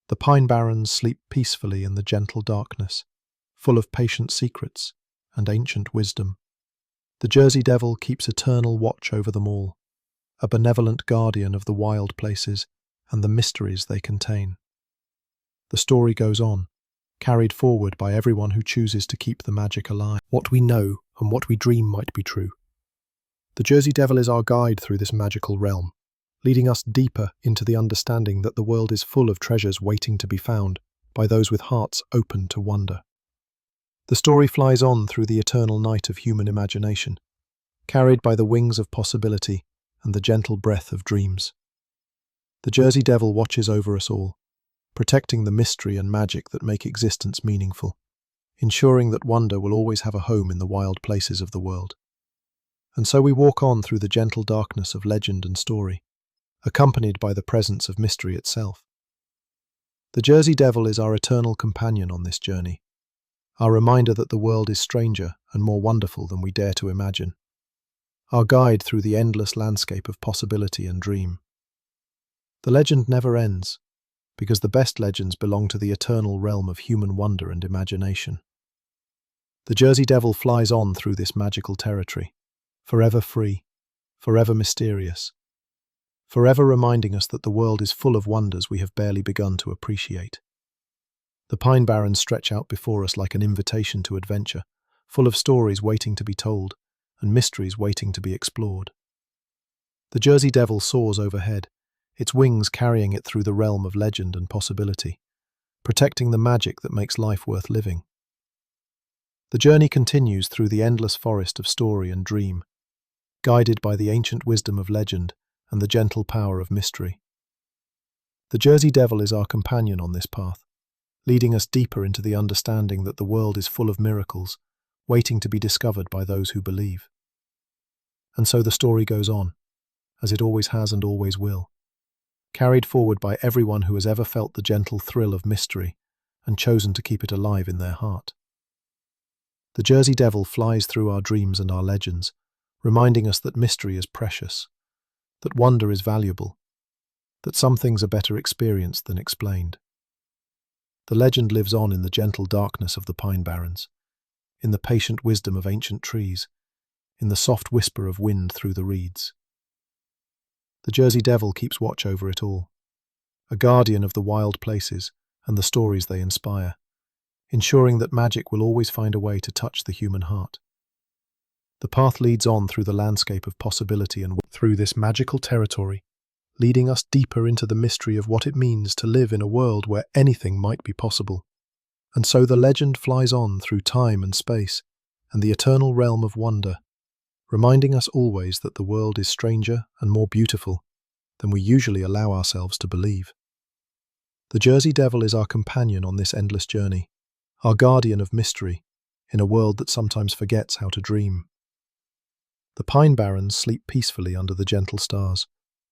The pine barrens sleep peacefully in the gentle darkness, full of patient secrets and ancient wisdom. The Jersey Devil keeps eternal watch over them all, a benevolent guardian of the wild places and the mysteries they contain. The story goes on, carried forward by everyone who chooses to keep the magic alive. What we know and what we dream might be true. The Jersey Devil is our guide through this magical realm, leading us deeper into the understanding that the world is full of treasures waiting to be found by those with hearts open to wonder. The story flies on through the eternal night of human imagination, carried by the wings of possibility and the gentle breath of dreams. The Jersey Devil watches over us all, protecting the mystery and magic that make existence meaningful, ensuring that wonder will always have a home in the wild places of the world. And so we walk on through the gentle darkness of legend and story, accompanied by the presence of mystery itself. The Jersey Devil is our eternal companion on this journey, our reminder that the world is stranger and more wonderful than we dare to imagine, our guide through the endless landscape of possibility and dream. The legend never ends, because the best legends belong to the eternal realm of human wonder and imagination. The Jersey Devil flies on through this magical territory, forever free, forever mysterious, forever reminding us that the world is full of wonders we have barely begun to appreciate. The pine barrens stretch out before us like an invitation to adventure, full of stories waiting to be told and mysteries waiting to be explored. The Jersey Devil soars overhead, its wings carrying it through the realm of legend and possibility, protecting the magic that makes life worth living. The journey continues through the endless forest of story and dream, guided by the ancient wisdom of legend and the gentle power of mystery. The Jersey Devil is our companion on this path, leading us deeper into the understanding that the world is full of miracles, waiting to be discovered by those who believe. And so the story goes on, as it always has and always will, carried forward by everyone who has ever felt the gentle thrill of mystery and chosen to keep it alive in their heart. The Jersey Devil flies through our dreams and our legends, reminding us that mystery is precious, that wonder is valuable, that some things are better experienced than explained. The legend lives on in the gentle darkness of the pine barrens, in the patient wisdom of ancient trees, in the soft whisper of wind through the reeds. The Jersey Devil keeps watch over it all, a guardian of the wild places and the stories they inspire, ensuring that magic will always find a way to touch the human heart. The path leads on through the landscape of possibility and through this magical territory, leading us deeper into the mystery of what it means to live in a world where anything might be possible. And so the legend flies on through time and space and the eternal realm of wonder, reminding us always that the world is stranger and more beautiful than we usually allow ourselves to believe. The Jersey Devil is our companion on this endless journey, our guardian of mystery in a world that sometimes forgets how to dream. The pine barrens sleep peacefully under the gentle stars,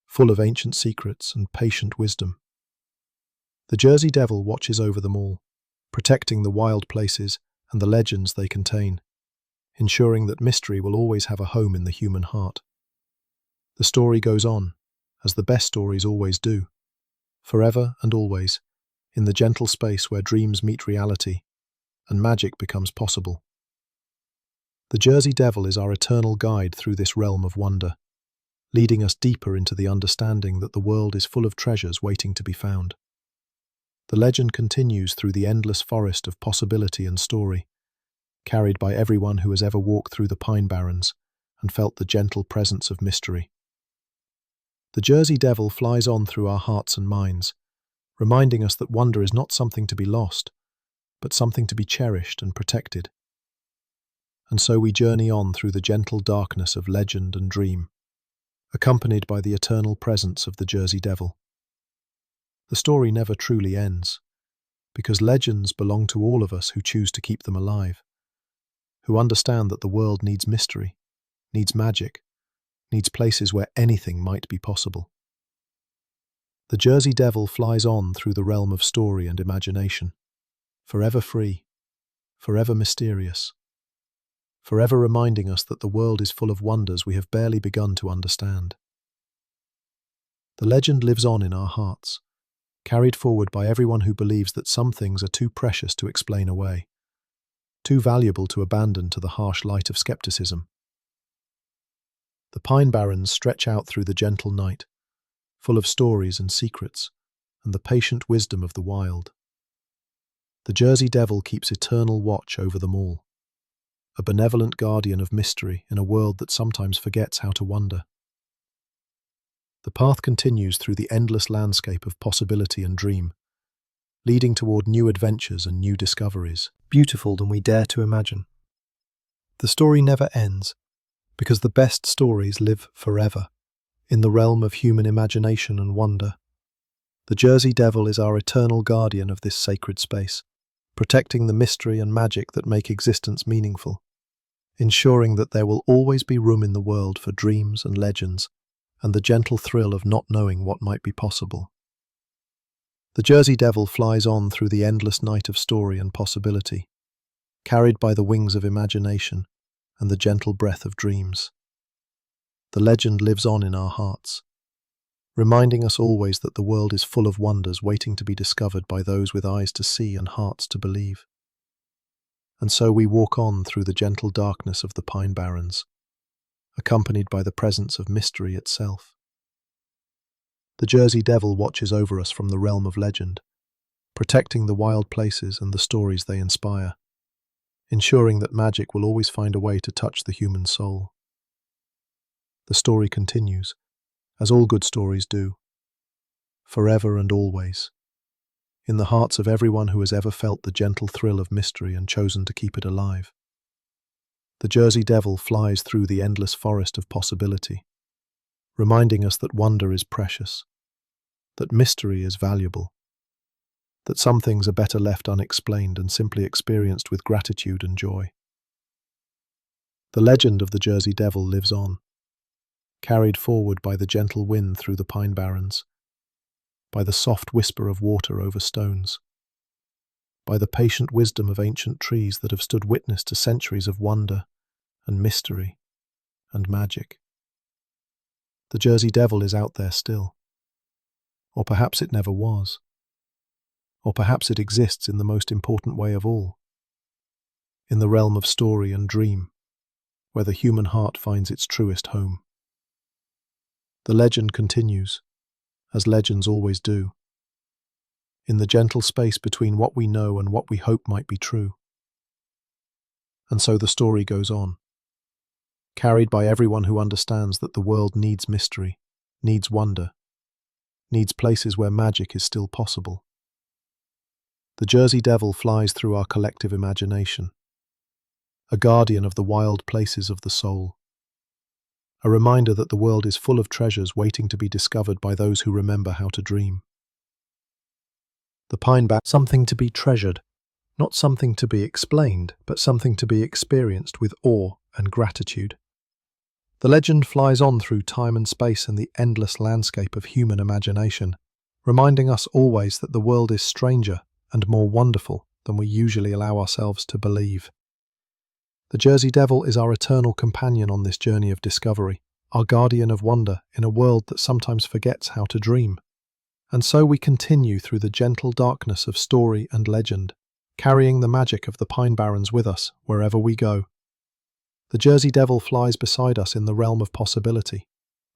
full of ancient secrets and patient wisdom. The Jersey Devil watches over them all, protecting the wild places and the legends they contain, ensuring that mystery will always have a home in the human heart. The story goes on, as the best stories always do, forever and always, in the gentle space where dreams meet reality and magic becomes possible. The Jersey Devil is our eternal guide through this realm of wonder, leading us deeper into the understanding that the world is full of treasures waiting to be found. The legend continues through the endless forest of possibility and story, carried by everyone who has ever walked through the pine barrens and felt the gentle presence of mystery. The Jersey Devil flies on through our hearts and minds, reminding us that wonder is not something to be lost, but something to be cherished and protected. And so we journey on through the gentle darkness of legend and dream, accompanied by the eternal presence of the Jersey Devil. The story never truly ends, because legends belong to all of us who choose to keep them alive, who understand that the world needs mystery, needs magic, needs places where anything might be possible. The Jersey Devil flies on through the realm of story and imagination, forever free, forever mysterious, forever reminding us that the world is full of wonders we have barely begun to understand. The legend lives on in our hearts, carried forward by everyone who believes that some things are too precious to explain away, too valuable to abandon to the harsh light of skepticism. The pine barrens stretch out through the gentle night, full of stories and secrets, and the patient wisdom of the wild. The Jersey Devil keeps eternal watch over them all, a benevolent guardian of mystery in a world that sometimes forgets how to wonder. The path continues through the endless landscape of possibility and dream, leading toward new adventures and new discoveries, beautiful than we dare to imagine. The story never ends, because the best stories live forever, in the realm of human imagination and wonder. The Jersey Devil is our eternal guardian of this sacred space, protecting the mystery and magic that make existence meaningful, ensuring that there will always be room in the world for dreams and legends, and the gentle thrill of not knowing what might be possible. The Jersey Devil flies on through the endless night of story and possibility, carried by the wings of imagination and the gentle breath of dreams. The legend lives on in our hearts, reminding us always that the world is full of wonders waiting to be discovered by those with eyes to see and hearts to believe. And so we walk on through the gentle darkness of the pine barrens, accompanied by the presence of mystery itself. The Jersey Devil watches over us from the realm of legend, protecting the wild places and the stories they inspire, ensuring that magic will always find a way to touch the human soul. The story continues, as all good stories do, forever and always, in the hearts of everyone who has ever felt the gentle thrill of mystery and chosen to keep it alive. The Jersey Devil flies through the endless forest of possibility, reminding us that wonder is precious, that mystery is valuable, that some things are better left unexplained and simply experienced with gratitude and joy. The legend of the Jersey Devil lives on, carried forward by the gentle wind through the pine barrens, by the soft whisper of water over stones, by the patient wisdom of ancient trees that have stood witness to centuries of wonder and mystery and magic. The Jersey Devil is out there still. Or perhaps it never was. Or perhaps it exists in the most important way of all, in the realm of story and dream, where the human heart finds its truest home. The legend continues, as legends always do, in the gentle space between what we know and what we hope might be true. And so the story goes on, carried by everyone who understands that the world needs mystery, needs wonder, needs places where magic is still possible. The Jersey Devil flies through our collective imagination, a guardian of the wild places of the soul, a reminder that the world is full of treasures waiting to be discovered by those who remember how to dream. The pine barrens, something to be treasured, not something to be explained, but something to be experienced with awe and gratitude. The legend flies on through time and space and the endless landscape of human imagination, reminding us always that the world is stranger and more wonderful than we usually allow ourselves to believe. The Jersey Devil is our eternal companion on this journey of discovery, our guardian of wonder in a world that sometimes forgets how to dream. And so we continue through the gentle darkness of story and legend, carrying the magic of the pine barrens with us wherever we go. The Jersey Devil flies beside us in the realm of possibility,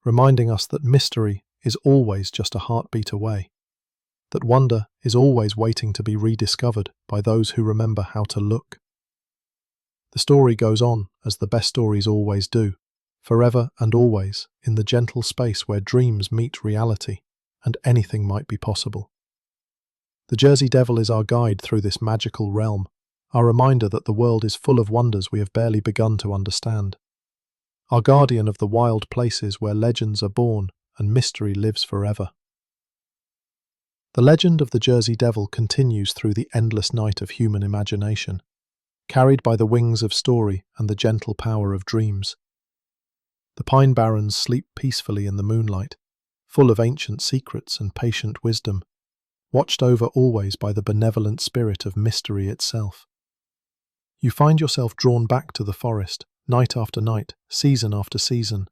reminding us that mystery is always just a heartbeat away, that wonder is always waiting to be rediscovered by those who remember how to look. The story goes on, as the best stories always do, forever and always, in the gentle space where dreams meet reality, and anything might be possible. The Jersey Devil is our guide through this magical realm, our reminder that the world is full of wonders we have barely begun to understand. Our guardian of the wild places where legends are born and mystery lives forever. The legend of the Jersey Devil continues through the endless night of human imagination, carried by the wings of story and the gentle power of dreams. The Pine Barrens sleep peacefully in the moonlight, full of ancient secrets and patient wisdom, watched over always by the benevolent spirit of mystery itself. You find yourself drawn back to the forest, night after night, season after season.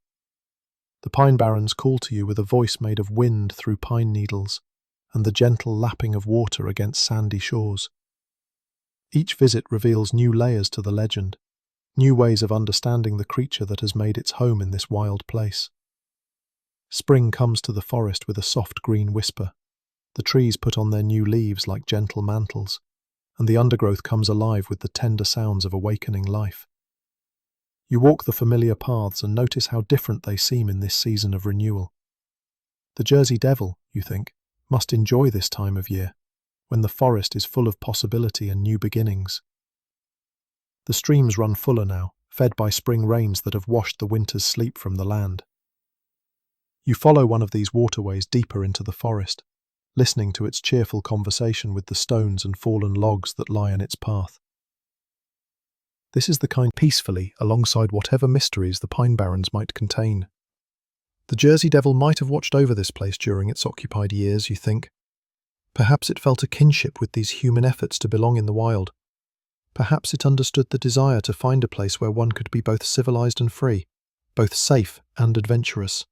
The Pine Barrens call to you with a voice made of wind through pine needles, and the gentle lapping of water against sandy shores. Each visit reveals new layers to the legend, new ways of understanding the creature that has made its home in this wild place. Spring comes to the forest with a soft green whisper. The trees put on their new leaves like gentle mantles, and the undergrowth comes alive with the tender sounds of awakening life. You walk the familiar paths and notice how different they seem in this season of renewal. The Jersey Devil, you think, must enjoy this time of year, when the forest is full of possibility and new beginnings. The streams run fuller now, fed by spring rains that have washed the winter's sleep from the land. You follow one of these waterways deeper into the forest, listening to its cheerful conversation with the stones and fallen logs that lie in its path. This is the kind peacefully alongside whatever mysteries the Pine Barrens might contain. The Jersey Devil might have watched over this place during its occupied years, you think. Perhaps it felt a kinship with these human efforts to belong in the wild. Perhaps it understood the desire to find a place where one could be both civilized and free, both safe and adventurous.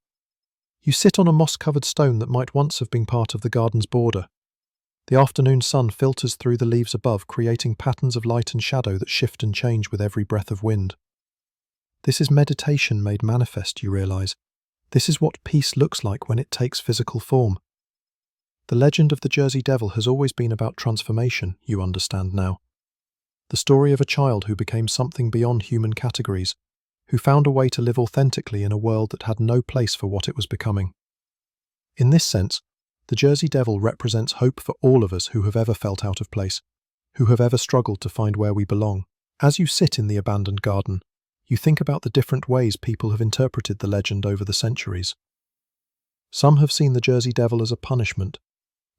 You sit on a moss-covered stone that might once have been part of the garden's border. The afternoon sun filters through the leaves above, creating patterns of light and shadow that shift and change with every breath of wind. This is meditation made manifest, you realize. This is what peace looks like when it takes physical form. The legend of the Jersey Devil has always been about transformation, you understand now. The story of a child who became something beyond human categories, who found a way to live authentically in a world that had no place for what it was becoming. In this sense, the Jersey Devil represents hope for all of us who have ever felt out of place, who have ever struggled to find where we belong. As you sit in the abandoned garden, you think about the different ways people have interpreted the legend over the centuries. Some have seen the Jersey Devil as a punishment,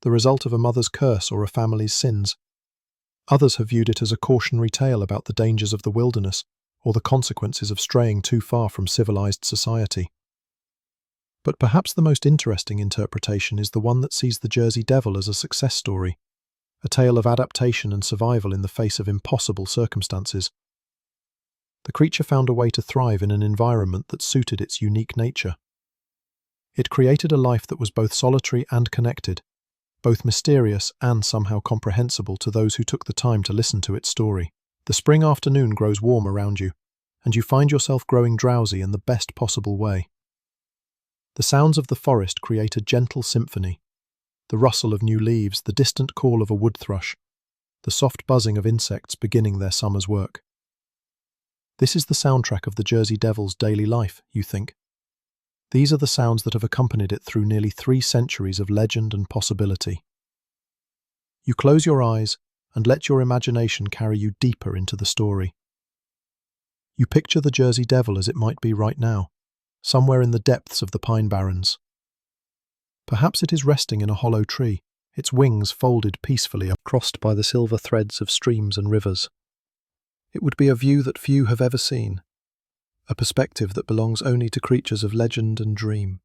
the result of a mother's curse or a family's sins. Others have viewed it as a cautionary tale about the dangers of the wilderness or the consequences of straying too far from civilized society. But perhaps the most interesting interpretation is the one that sees the Jersey Devil as a success story, a tale of adaptation and survival in the face of impossible circumstances. The creature found a way to thrive in an environment that suited its unique nature. It created a life that was both solitary and connected, both mysterious and somehow comprehensible to those who took the time to listen to its story. The spring afternoon grows warm around you, and you find yourself growing drowsy in the best possible way. The sounds of the forest create a gentle symphony, the rustle of new leaves, the distant call of a wood thrush, the soft buzzing of insects beginning their summer's work. This is the soundtrack of the Jersey Devil's daily life, you think. These are the sounds that have accompanied it through nearly 3 centuries of legend and possibility. You close your eyes and let your imagination carry you deeper into the story. You picture the Jersey Devil as it might be right now, somewhere in the depths of the Pine Barrens. Perhaps it is resting in a hollow tree, its wings folded peacefully, crossed by the silver threads of streams and rivers. It would be a view that few have ever seen, a perspective that belongs only to creatures of legend and dream.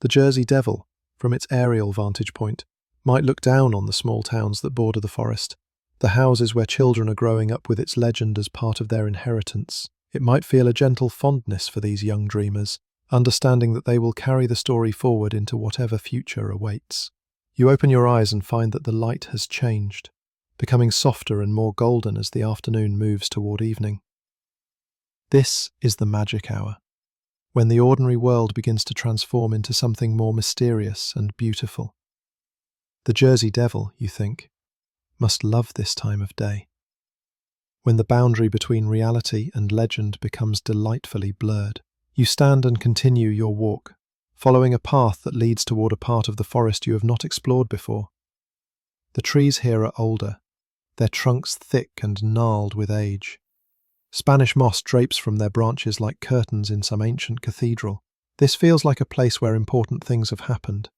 The Jersey Devil, from its aerial vantage point, might look down on the small towns that border the forest, the houses where children are growing up with its legend as part of their inheritance. It might feel a gentle fondness for these young dreamers, understanding that they will carry the story forward into whatever future awaits. You open your eyes and find that the light has changed, becoming softer and more golden as the afternoon moves toward evening. This is the magic hour, when the ordinary world begins to transform into something more mysterious and beautiful. The Jersey Devil, you think, must love this time of day, when the boundary between reality and legend becomes delightfully blurred. You stand and continue your walk, following a path that leads toward a part of the forest you have not explored before. The trees here are older, their trunks thick and gnarled with age. Spanish moss drapes from their branches like curtains in some ancient cathedral. This feels like a place where important things have happened,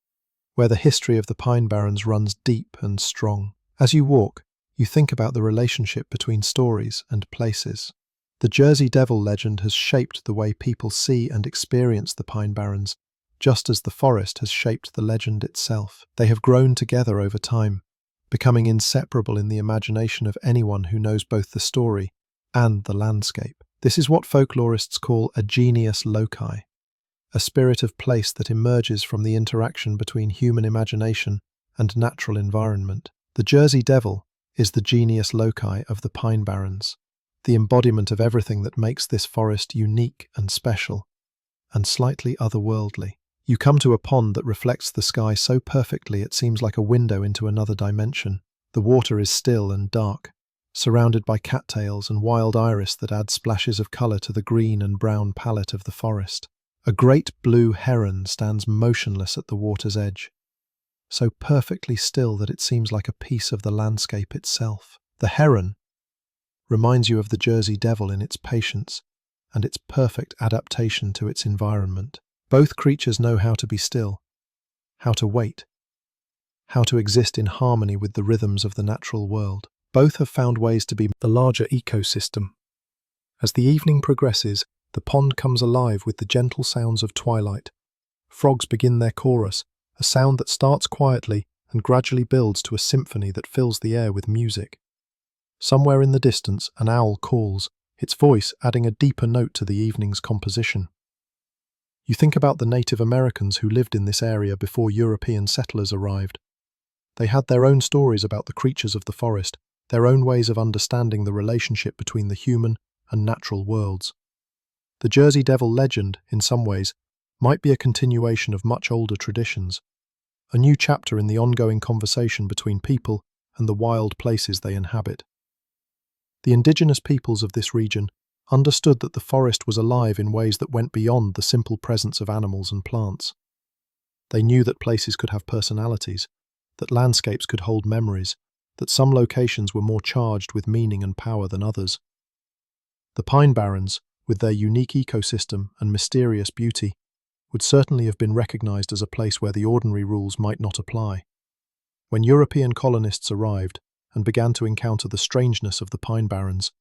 where the history of the Pine Barrens runs deep and strong. As you walk, you think about the relationship between stories and places. The Jersey Devil legend has shaped the way people see and experience the Pine Barrens, just as the forest has shaped the legend itself. They have grown together over time, becoming inseparable in the imagination of anyone who knows both the story and the landscape. This is what folklorists call a genius loci, a spirit of place that emerges from the interaction between human imagination and natural environment. The Jersey Devil is the genius loci of the Pine Barrens, the embodiment of everything that makes this forest unique and special, and slightly otherworldly. You come to a pond that reflects the sky so perfectly it seems like a window into another dimension. The water is still and dark, surrounded by cattails and wild iris that add splashes of colour to the green and brown palette of the forest. A great blue heron stands motionless at the water's edge, so perfectly still that it seems like a piece of the landscape itself. The heron reminds you of the Jersey Devil in its patience and its perfect adaptation to its environment. Both creatures know how to be still, how to wait, how to exist in harmony with the rhythms of the natural world. Both have found ways to be the larger ecosystem. As the evening progresses, the pond comes alive with the gentle sounds of twilight. Frogs begin their chorus, a sound that starts quietly and gradually builds to a symphony that fills the air with music. Somewhere in the distance, an owl calls, its voice adding a deeper note to the evening's composition. You think about the Native Americans who lived in this area before European settlers arrived. They had their own stories about the creatures of the forest, their own ways of understanding the relationship between the human and natural worlds. The Jersey Devil legend, in some ways, might be a continuation of much older traditions, a new chapter in the ongoing conversation between people and the wild places they inhabit. The indigenous peoples of this region understood that the forest was alive in ways that went beyond the simple presence of animals and plants. They knew that places could have personalities, that landscapes could hold memories, that some locations were more charged with meaning and power than others. The Pine Barrens, with their unique ecosystem and mysterious beauty, would certainly have been recognized as a place where the ordinary rules might not apply. When European colonists arrived and began to encounter the strangeness of the Pine Barrens,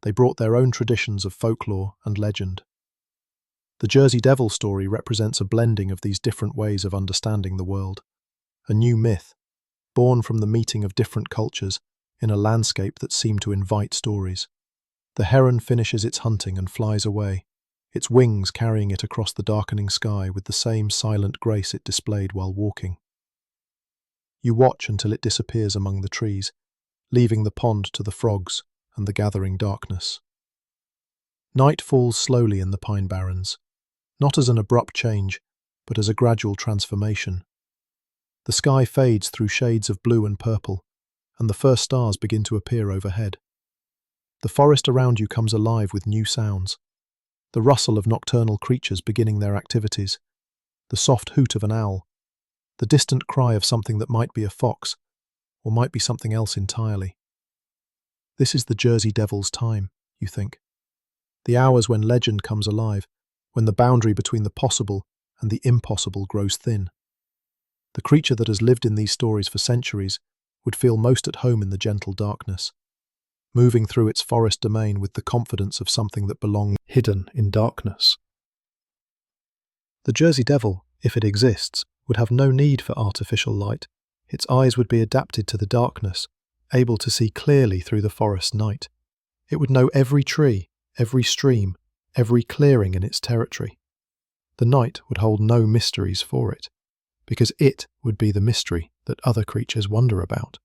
they brought their own traditions of folklore and legend. The Jersey Devil story represents a blending of these different ways of understanding the world, a new myth, born from the meeting of different cultures in a landscape that seemed to invite stories. The heron finishes its hunting and flies away, its wings carrying it across the darkening sky with the same silent grace it displayed while walking. You watch until it disappears among the trees, leaving the pond to the frogs and the gathering darkness. Night falls slowly in the Pine Barrens, not as an abrupt change, but as a gradual transformation. The sky fades through shades of blue and purple, and the first stars begin to appear overhead. The forest around you comes alive with new sounds, the rustle of nocturnal creatures beginning their activities, the soft hoot of an owl, the distant cry of something that might be a fox, or might be something else entirely. This is the Jersey Devil's time, you think. The hours when legend comes alive, when the boundary between the possible and the impossible grows thin. The creature that has lived in these stories for centuries would feel most at home in the gentle darkness, moving through its forest domain with the confidence of something that belongs hidden in darkness. The Jersey Devil, if it exists, would have no need for artificial light. Its eyes would be adapted to the darkness, able to see clearly through the forest night. It would know every tree, every stream, every clearing in its territory. The night would hold no mysteries for it, because it would be the mystery that other creatures wonder about.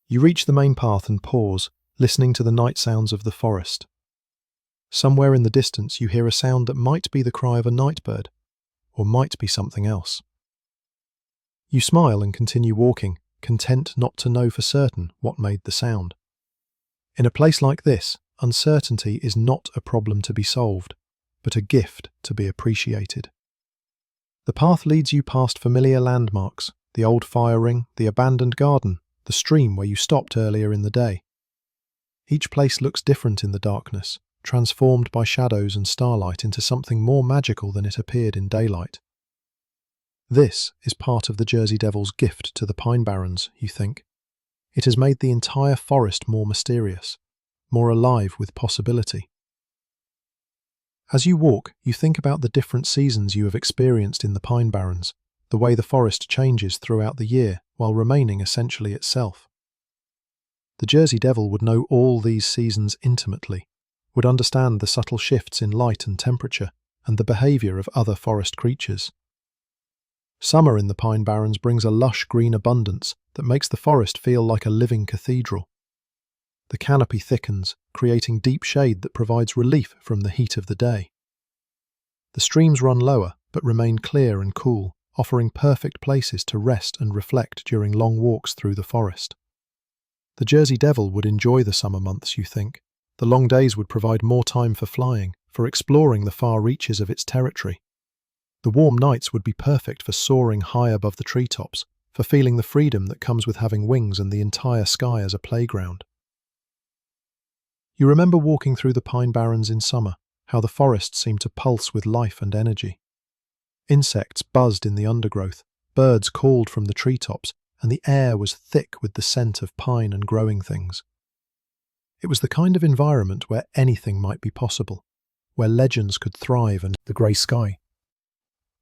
You reach the main path and pause, listening to the night sounds of the forest. Somewhere in the distance you hear a sound that might be the cry of a nightbird, or might be something else. You smile and continue walking, content not to know for certain what made the sound. In a place like this, uncertainty is not a problem to be solved, but a gift to be appreciated. The path leads you past familiar landmarks, the old fire ring, the abandoned garden, the stream where you stopped earlier in the day. Each place looks different in the darkness, transformed by shadows and starlight into something more magical than it appeared in daylight. This is part of the Jersey Devil's gift to the Pine Barrens, you think. It has made the entire forest more mysterious, more alive with possibility. As you walk, you think about the different seasons you have experienced in the Pine Barrens, the way the forest changes throughout the year while remaining essentially itself. The Jersey Devil would know all these seasons intimately, would understand the subtle shifts in light and temperature, and the behaviour of other forest creatures. Summer in the Pine Barrens brings a lush green abundance that makes the forest feel like a living cathedral. The canopy thickens, creating deep shade that provides relief from the heat of the day. The streams run lower, but remain clear and cool, offering perfect places to rest and reflect during long walks through the forest. The Jersey Devil would enjoy the summer months, you think. The long days would provide more time for flying, for exploring the far reaches of its territory. The warm nights would be perfect for soaring high above the treetops, for feeling the freedom that comes with having wings and the entire sky as a playground. You remember walking through the Pine Barrens in summer, how the forest seemed to pulse with life and energy. Insects buzzed in the undergrowth, birds called from the treetops, and the air was thick with the scent of pine and growing things. It was the kind of environment where anything might be possible, where legends could thrive and the grey sky,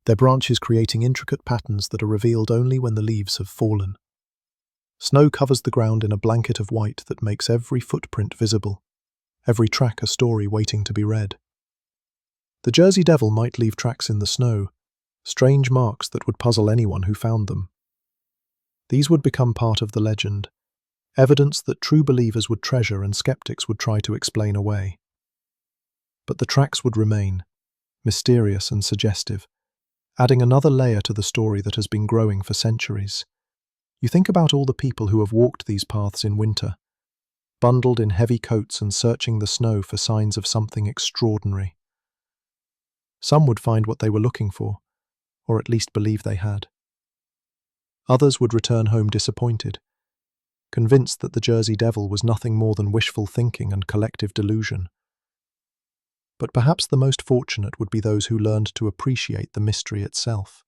their branches creating intricate patterns that are revealed only when the leaves have fallen. Snow covers the ground in a blanket of white that makes every footprint visible, every track a story waiting to be read. The Jersey Devil might leave tracks in the snow, strange marks that would puzzle anyone who found them. These would become part of the legend, evidence that true believers would treasure and skeptics would try to explain away. But the tracks would remain, mysterious and suggestive, adding another layer to the story that has been growing for centuries. You think about all the people who have walked these paths in winter, bundled in heavy coats and searching the snow for signs of something extraordinary. Some would find what they were looking for, or at least believe they had. Others would return home disappointed, convinced that the Jersey Devil was nothing more than wishful thinking and collective delusion. But perhaps the most fortunate would be those who learned to appreciate the mystery itself,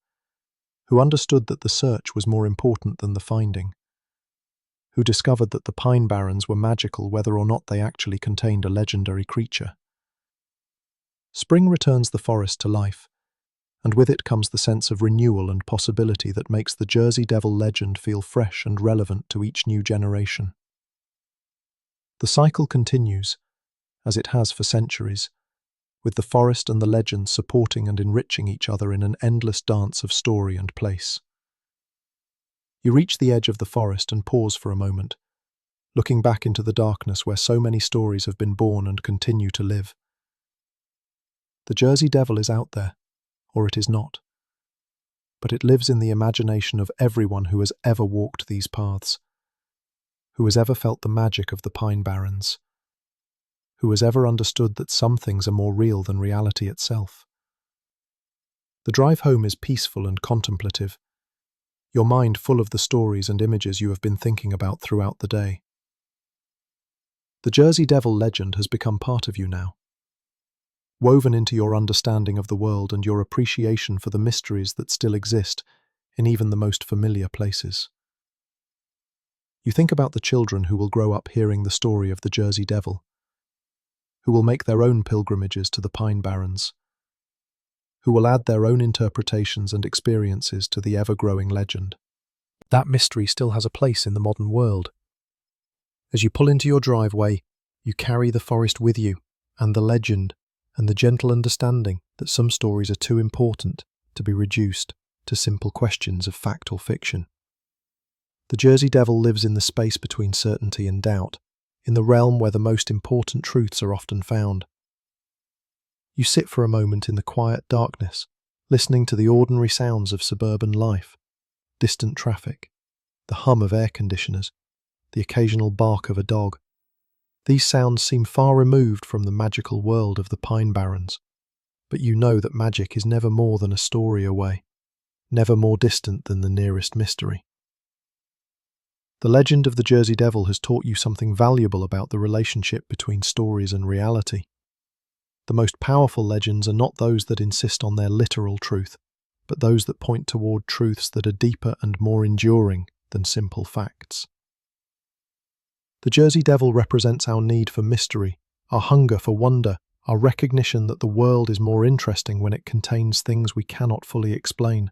who understood that the search was more important than the finding, who discovered that the Pine Barrens were magical whether or not they actually contained a legendary creature. Spring returns the forest to life, and with it comes the sense of renewal and possibility that makes the Jersey Devil legend feel fresh and relevant to each new generation. The cycle continues, as it has for centuries, with the forest and the legend supporting and enriching each other in an endless dance of story and place. You reach the edge of the forest and pause for a moment, looking back into the darkness where so many stories have been born and continue to live. The Jersey Devil is out there, or it is not. But it lives in the imagination of everyone who has ever walked these paths, who has ever felt the magic of the Pine Barrens, who has ever understood that some things are more real than reality itself. The drive home is peaceful and contemplative, your mind full of the stories and images you have been thinking about throughout the day. The Jersey Devil legend has become part of you now, woven into your understanding of the world and your appreciation for the mysteries that still exist in even the most familiar places. You think about the children who will grow up hearing the story of the Jersey Devil, who will make their own pilgrimages to the Pine Barrens, who will add their own interpretations and experiences to the ever-growing legend. That mystery still has a place in the modern world. As you pull into your driveway, you carry the forest with you, and the legend, and the gentle understanding that some stories are too important to be reduced to simple questions of fact or fiction. The Jersey Devil lives in the space between certainty and doubt, in the realm where the most important truths are often found. You sit for a moment in the quiet darkness, listening to the ordinary sounds of suburban life, distant traffic, the hum of air conditioners, the occasional bark of a dog. These sounds seem far removed from the magical world of the Pine Barrens, but you know that magic is never more than a story away, never more distant than the nearest mystery. The legend of the Jersey Devil has taught you something valuable about the relationship between stories and reality. The most powerful legends are not those that insist on their literal truth, but those that point toward truths that are deeper and more enduring than simple facts. The Jersey Devil represents our need for mystery, our hunger for wonder, our recognition that the world is more interesting when it contains things we cannot fully explain.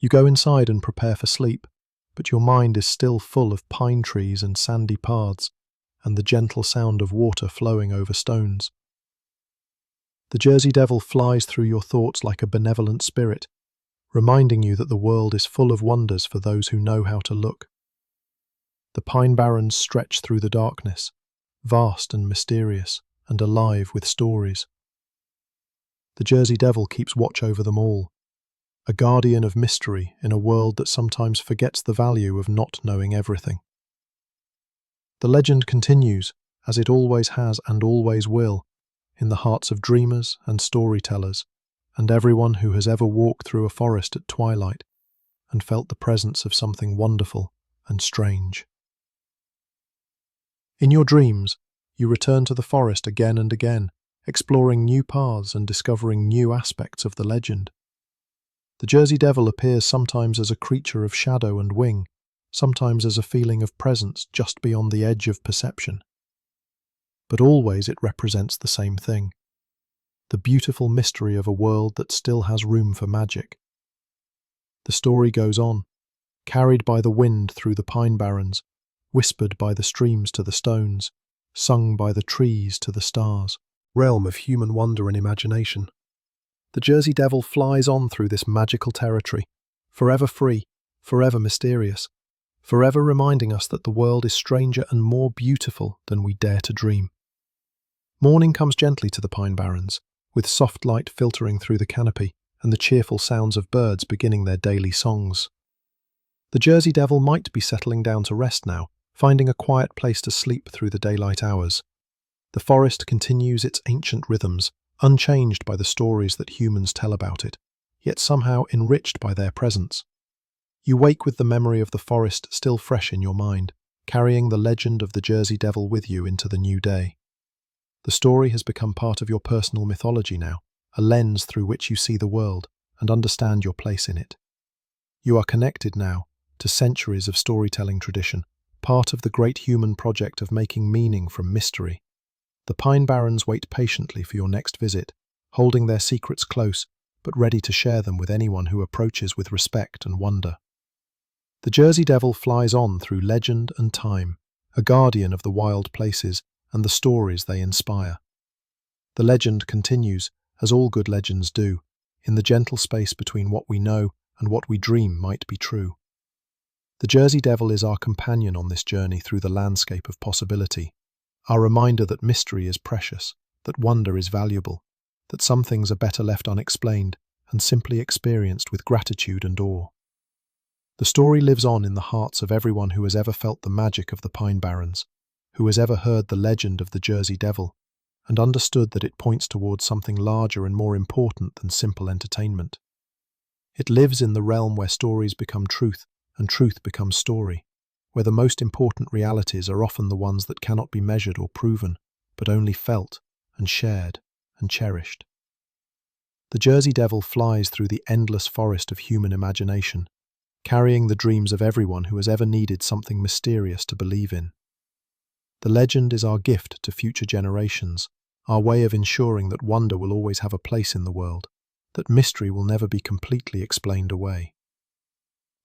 You go inside and prepare for sleep, but your mind is still full of pine trees and sandy paths, and the gentle sound of water flowing over stones. The Jersey Devil flies through your thoughts like a benevolent spirit, reminding you that the world is full of wonders for those who know how to look. The pine barrens stretch through the darkness, vast and mysterious, and alive with stories. The Jersey Devil keeps watch over them all, a guardian of mystery in a world that sometimes forgets the value of not knowing everything. The legend continues, as it always has and always will, in the hearts of dreamers and storytellers, and everyone who has ever walked through a forest at twilight and felt the presence of something wonderful and strange. In your dreams, you return to the forest again and again, exploring new paths and discovering new aspects of the legend. The Jersey Devil appears sometimes as a creature of shadow and wing, sometimes as a feeling of presence just beyond the edge of perception. But always it represents the same thing: the beautiful mystery of a world that still has room for magic. The story goes on, carried by the wind through the pine barrens, whispered by the streams to the stones, sung by the trees to the stars, realm of human wonder and imagination. The Jersey Devil flies on through this magical territory, forever free, forever mysterious, forever reminding us that the world is stranger and more beautiful than we dare to dream. Morning comes gently to the pine barrens, with soft light filtering through the canopy and the cheerful sounds of birds beginning their daily songs. The Jersey Devil might be settling down to rest now, finding a quiet place to sleep through the daylight hours. The forest continues its ancient rhythms, unchanged by the stories that humans tell about it, yet somehow enriched by their presence. You wake with the memory of the forest still fresh in your mind, carrying the legend of the Jersey Devil with you into the new day. The story has become part of your personal mythology now, a lens through which you see the world and understand your place in it. You are connected now to centuries of storytelling tradition, part of the great human project of making meaning from mystery. The pine barrens wait patiently for your next visit, holding their secrets close, but ready to share them with anyone who approaches with respect and wonder. The Jersey Devil flies on through legend and time, a guardian of the wild places and the stories they inspire. The legend continues, as all good legends do, in the gentle space between what we know and what we dream might be true. The Jersey Devil is our companion on this journey through the landscape of possibility, our reminder that mystery is precious, that wonder is valuable, that some things are better left unexplained and simply experienced with gratitude and awe. The story lives on in the hearts of everyone who has ever felt the magic of the pine barrens, who has ever heard the legend of the Jersey Devil, and understood that it points towards something larger and more important than simple entertainment. It lives in the realm where stories become truth and truth becomes story, where the most important realities are often the ones that cannot be measured or proven, but only felt and shared and cherished. The Jersey Devil flies through the endless forest of human imagination, carrying the dreams of everyone who has ever needed something mysterious to believe in. The legend is our gift to future generations, our way of ensuring that wonder will always have a place in the world, that mystery will never be completely explained away.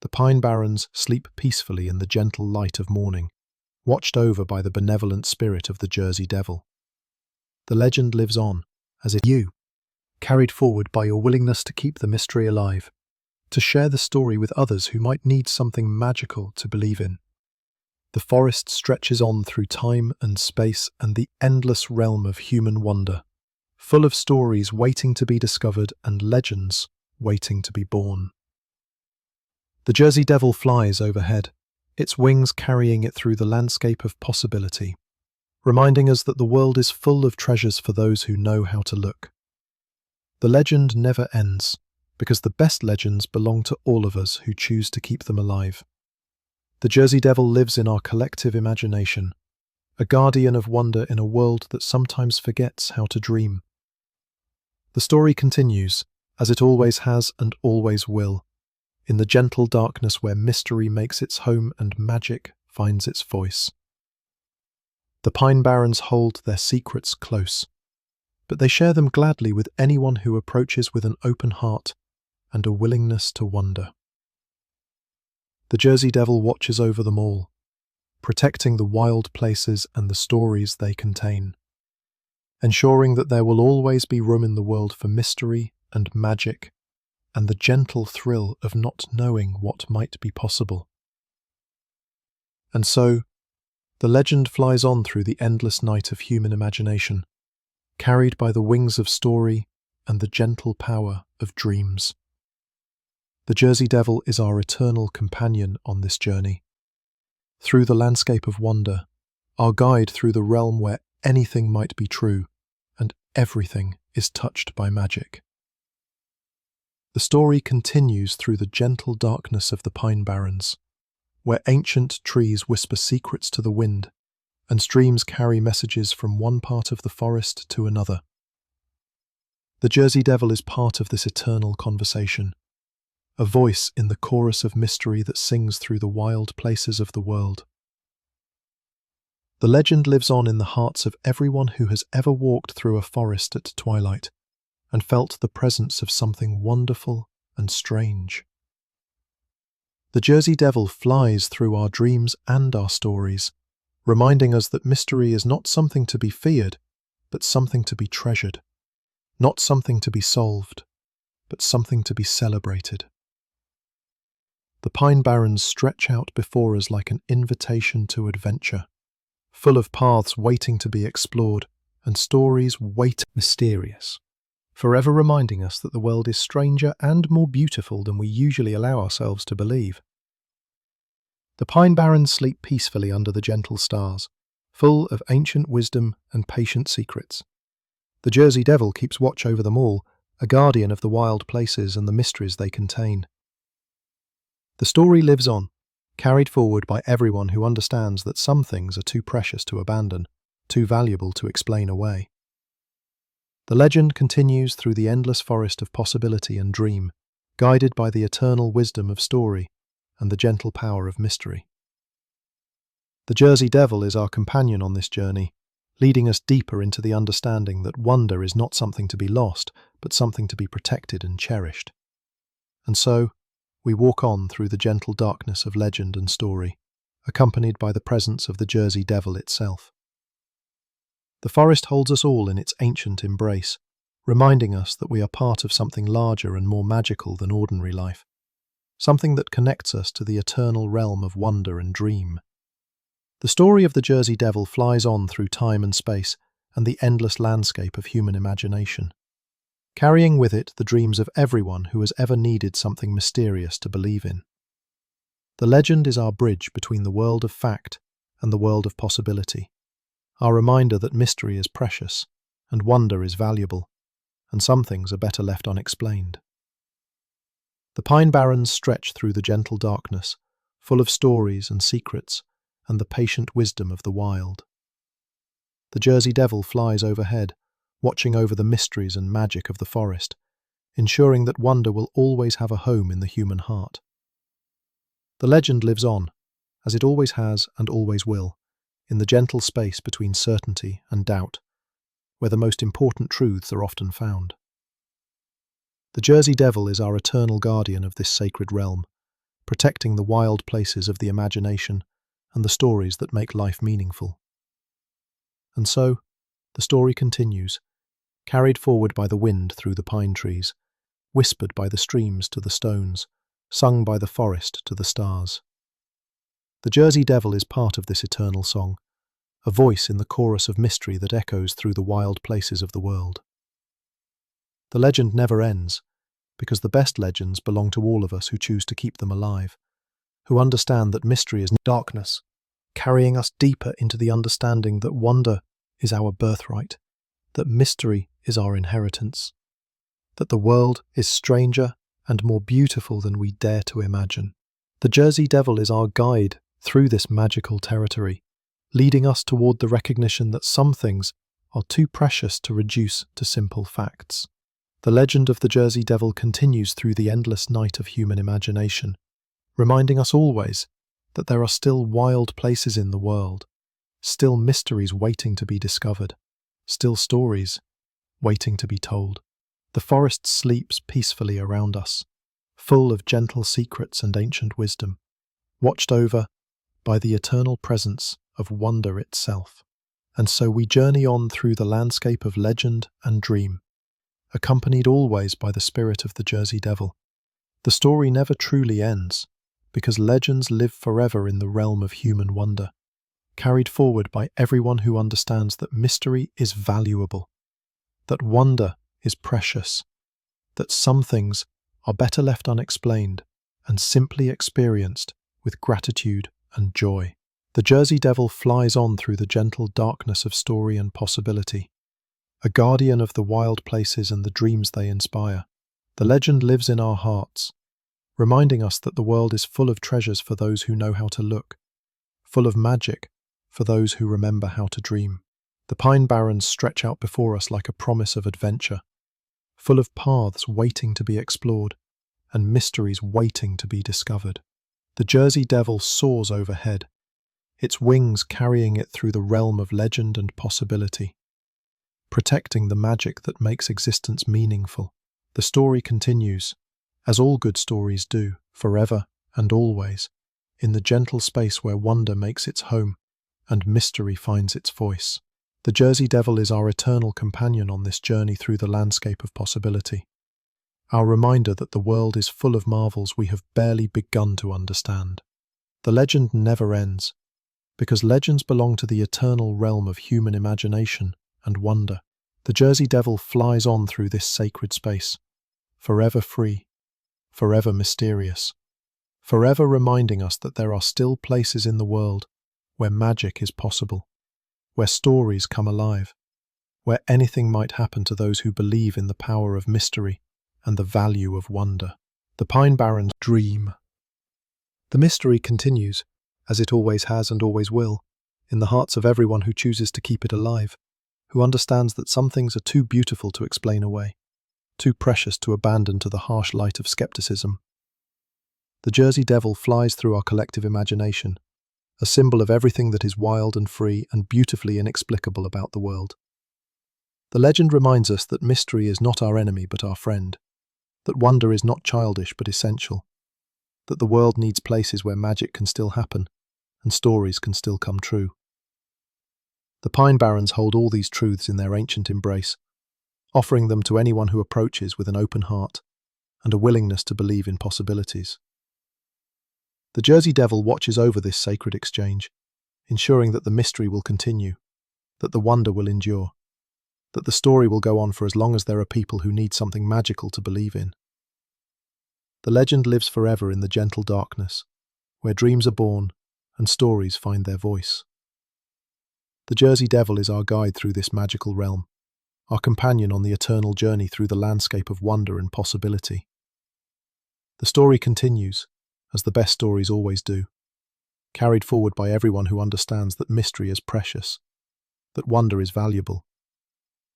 The pine barrens sleep peacefully in the gentle light of morning, watched over by the benevolent spirit of the Jersey Devil. The legend lives on, as it you, carried forward by your willingness to keep the mystery alive, to share the story with others who might need something magical to believe in. The forest stretches on through time and space and the endless realm of human wonder, full of stories waiting to be discovered and legends waiting to be born. The Jersey Devil flies overhead, its wings carrying it through the landscape of possibility, reminding us that the world is full of treasures for those who know how to look. The legend never ends, because the best legends belong to all of us who choose to keep them alive. The Jersey Devil lives in our collective imagination, a guardian of wonder in a world that sometimes forgets how to dream. The story continues, as it always has and always will, in the gentle darkness where mystery makes its home and magic finds its voice. The Pine Barrens hold their secrets close, but they share them gladly with anyone who approaches with an open heart and a willingness to wonder. The Jersey Devil watches over them all, protecting the wild places and the stories they contain, ensuring that there will always be room in the world for mystery and magic and the gentle thrill of not knowing what might be possible. And so, the legend flies on through the endless night of human imagination, carried by the wings of story and the gentle power of dreams. The Jersey Devil is our eternal companion on this journey. Through the landscape of wonder, our guide through the realm where anything might be true and everything is touched by magic. The story continues through the gentle darkness of the Pine Barrens, where ancient trees whisper secrets to the wind and streams carry messages from one part of the forest to another. The Jersey Devil is part of this eternal conversation, a voice in the chorus of mystery that sings through the wild places of the world. The legend lives on in the hearts of everyone who has ever walked through a forest at twilight and felt the presence of something wonderful and strange. The Jersey Devil flies through our dreams and our stories, reminding us that mystery is not something to be feared, but something to be treasured, not something to be solved, but something to be celebrated. The Pine Barrens stretch out before us like an invitation to adventure, full of paths waiting to be explored and stories mysterious, forever reminding us that the world is stranger and more beautiful than we usually allow ourselves to believe. The Pine Barrens sleep peacefully under the gentle stars, full of ancient wisdom and patient secrets. The Jersey Devil keeps watch over them all, a guardian of the wild places and the mysteries they contain. The story lives on, carried forward by everyone who understands that some things are too precious to abandon, too valuable to explain away. The legend continues through the endless forest of possibility and dream, guided by the eternal wisdom of story and the gentle power of mystery. The Jersey Devil is our companion on this journey, leading us deeper into the understanding that wonder is not something to be lost, but something to be protected and cherished. And so, we walk on through the gentle darkness of legend and story, accompanied by the presence of the Jersey Devil itself. The forest holds us all in its ancient embrace, reminding us that we are part of something larger and more magical than ordinary life, something that connects us to the eternal realm of wonder and dream. The story of the Jersey Devil flies on through time and space and the endless landscape of human imagination, carrying with it the dreams of everyone who has ever needed something mysterious to believe in. The legend is our bridge between the world of fact and the world of possibility, our reminder that mystery is precious and wonder is valuable, and some things are better left unexplained. The Pine Barrens stretch through the gentle darkness, full of stories and secrets and the patient wisdom of the wild. The Jersey Devil flies overhead, watching over the mysteries and magic of the forest, ensuring that wonder will always have a home in the human heart. The legend lives on, as it always has and always will, in the gentle space between certainty and doubt, where the most important truths are often found. The Jersey Devil is our eternal guardian of this sacred realm, protecting the wild places of the imagination and the stories that make life meaningful. And so, the story continues, carried forward by the wind through the pine trees, whispered by the streams to the stones, sung by the forest to the stars. The Jersey Devil is part of this eternal song, a voice in the chorus of mystery that echoes through the wild places of the world. The legend never ends, because the best legends belong to all of us who choose to keep them alive, who understand that mystery is darkness, carrying us deeper into the understanding that wonder is our birthright, that mystery is our inheritance, that the world is stranger and more beautiful than we dare to imagine. The Jersey Devil is our guide through this magical territory, leading us toward the recognition that some things are too precious to reduce to simple facts. The legend of the Jersey Devil continues through the endless night of human imagination, reminding us always that there are still wild places in the world, still mysteries waiting to be discovered, still stories waiting to be told. The forest sleeps peacefully around us, full of gentle secrets and ancient wisdom, watched over by the eternal presence of wonder itself. And so we journey on through the landscape of legend and dream, accompanied always by the spirit of the Jersey Devil. The story never truly ends, because legends live forever in the realm of human wonder, carried forward by everyone who understands that mystery is valuable, that wonder is precious, that some things are better left unexplained and simply experienced with gratitude and joy. The Jersey Devil flies on through the gentle darkness of story and possibility, a guardian of the wild places and the dreams they inspire. The legend lives in our hearts, reminding us that the world is full of treasures for those who know how to look, full of magic for those who remember how to dream. The pine barrens stretch out before us like a promise of adventure, full of paths waiting to be explored and mysteries waiting to be discovered. The Jersey Devil soars overhead, its wings carrying it through the realm of legend and possibility, protecting the magic that makes existence meaningful. The story continues, as all good stories do, forever and always, in the gentle space where wonder makes its home and mystery finds its voice. The Jersey Devil is our eternal companion on this journey through the landscape of possibility, our reminder that the world is full of marvels we have barely begun to understand. The legend never ends, because legends belong to the eternal realm of human imagination and wonder. The Jersey Devil flies on through this sacred space, forever free, forever mysterious, forever reminding us that there are still places in the world where magic is possible, where stories come alive, where anything might happen to those who believe in the power of mystery and the value of wonder. The pine barrens dream. The mystery continues, as it always has and always will, in the hearts of everyone who chooses to keep it alive, who understands that some things are too beautiful to explain away, too precious to abandon to the harsh light of skepticism. The Jersey Devil flies through our collective imagination, a symbol of everything that is wild and free and beautifully inexplicable about the world. The legend reminds us that mystery is not our enemy but our friend, that wonder is not childish but essential, that the world needs places where magic can still happen and stories can still come true. The pine barrens hold all these truths in their ancient embrace, offering them to anyone who approaches with an open heart and a willingness to believe in possibilities. The Jersey Devil watches over this sacred exchange, ensuring that the mystery will continue, that the wonder will endure, that the story will go on for as long as there are people who need something magical to believe in. The legend lives forever in the gentle darkness, where dreams are born and stories find their voice. The Jersey Devil is our guide through this magical realm, our companion on the eternal journey through the landscape of wonder and possibility. The story continues, as the best stories always do, carried forward by everyone who understands that mystery is precious, that wonder is valuable,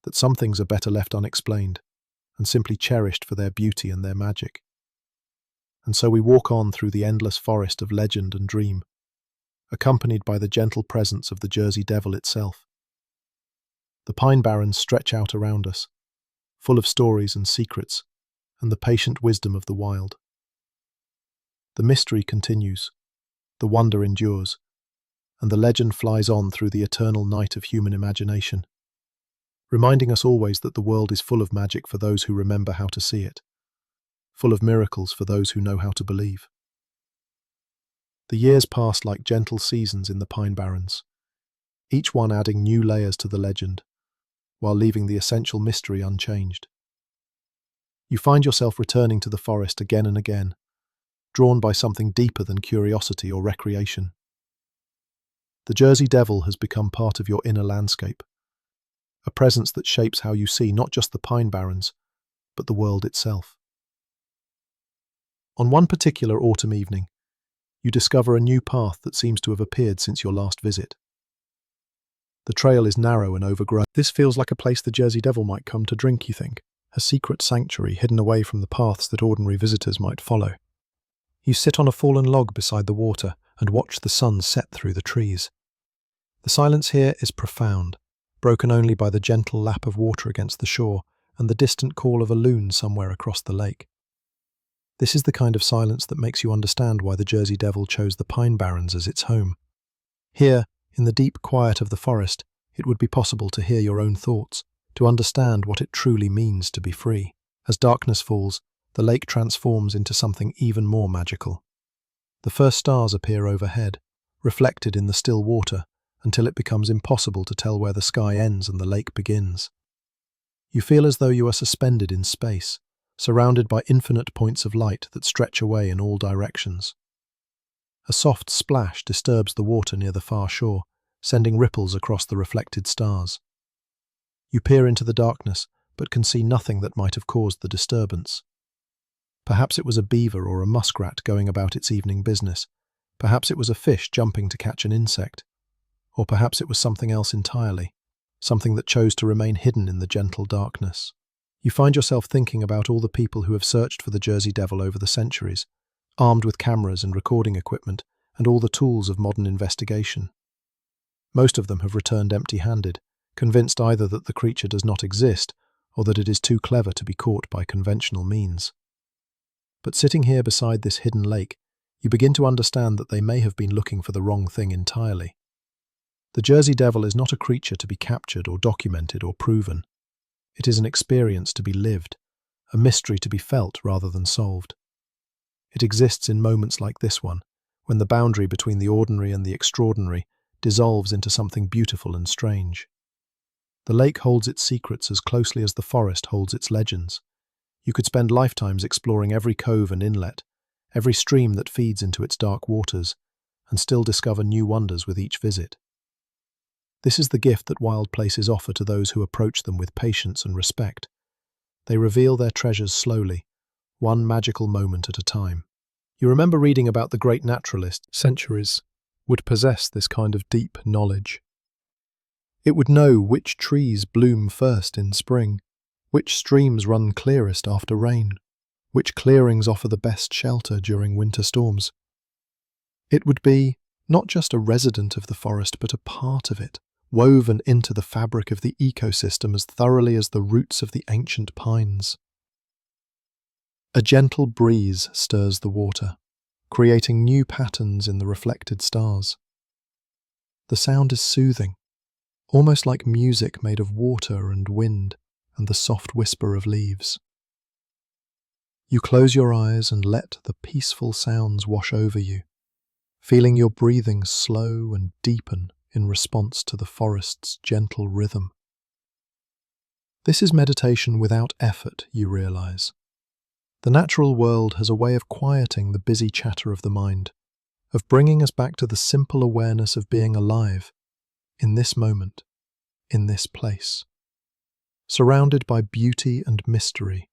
that some things are better left unexplained and simply cherished for their beauty and their magic. And so we walk on through the endless forest of legend and dream, accompanied by the gentle presence of the Jersey Devil itself. The pine barrens stretch out around us, full of stories and secrets and the patient wisdom of the wild. The mystery continues, the wonder endures, and the legend flies on through the eternal night of human imagination, reminding us always that the world is full of magic for those who remember how to see it, full of miracles for those who know how to believe. The years pass like gentle seasons in the pine barrens, each one adding new layers to the legend, while leaving the essential mystery unchanged. You find yourself returning to the forest again and again, drawn by something deeper than curiosity or recreation. The Jersey Devil has become part of your inner landscape, a presence that shapes how you see not just the pine barrens, but the world itself. On one particular autumn evening, You discover a new path that seems to have appeared since your last visit. The trail is narrow and overgrown. This feels like a place the Jersey Devil might come to drink, you think, a secret sanctuary hidden away from the paths that ordinary visitors might follow. You sit on a fallen log beside the water and watch the sun set through the trees. The silence here is profound, broken only by the gentle lap of water against the shore and the distant call of a loon somewhere across the lake. This is the kind of silence that makes you understand why the Jersey Devil chose the Pine Barrens as its home. Here, in the deep quiet of the forest, it would be possible to hear your own thoughts, to understand what it truly means to be free. As darkness falls, the lake transforms into something even more magical. The first stars appear overhead, reflected in the still water, until it becomes impossible to tell where the sky ends and the lake begins. You feel as though you are suspended in space, surrounded by infinite points of light that stretch away in all directions. A soft splash disturbs the water near the far shore, sending ripples across the reflected stars. You peer into the darkness, but can see nothing that might have caused the disturbance. Perhaps it was a beaver or a muskrat going about its evening business. Perhaps it was a fish jumping to catch an insect. Or perhaps it was something else entirely, something that chose to remain hidden in the gentle darkness. You find yourself thinking about all the people who have searched for the Jersey Devil over the centuries, armed with cameras and recording equipment and all the tools of modern investigation. Most of them have returned empty-handed, convinced either that the creature does not exist or that it is too clever to be caught by conventional means. But sitting here beside this hidden lake, you begin to understand that they may have been looking for the wrong thing entirely. The Jersey Devil is not a creature to be captured or documented or proven. It is an experience to be lived, a mystery to be felt rather than solved. It exists in moments like this one, when the boundary between the ordinary and the extraordinary dissolves into something beautiful and strange. The lake holds its secrets as closely as the forest holds its legends. You could spend lifetimes exploring every cove and inlet, every stream that feeds into its dark waters, and still discover new wonders with each visit. This is the gift that wild places offer to those who approach them with patience and respect. They reveal their treasures slowly, one magical moment at a time. You remember reading about the great naturalist, centuries, would possess this kind of deep knowledge. It would know which trees bloom first in spring, which streams run clearest after rain, which clearings offer the best shelter during winter storms. It would be not just a resident of the forest, but a part of it, woven into the fabric of the ecosystem as thoroughly as the roots of the ancient pines. A gentle breeze stirs the water, creating new patterns in the reflected stars. The sound is soothing, almost like music made of water and wind and the soft whisper of leaves. You close your eyes and let the peaceful sounds wash over you, feeling your breathing slow and deepen in response to the forest's gentle rhythm. This is meditation without effort, you realize. The natural world has a way of quieting the busy chatter of the mind, of bringing us back to the simple awareness of being alive, in this moment, in this place, surrounded by beauty and mystery,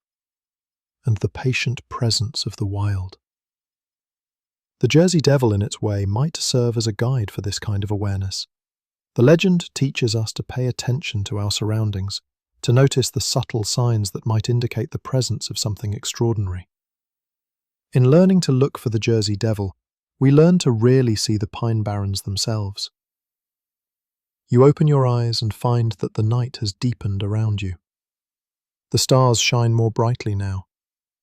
and the patient presence of the wild. The Jersey Devil, in its way, might serve as a guide for this kind of awareness. The legend teaches us to pay attention to our surroundings, to notice the subtle signs that might indicate the presence of something extraordinary. In learning to look for the Jersey Devil, we learn to really see the Pine Barrens themselves. You open your eyes and find that the night has deepened around you. The stars shine more brightly now,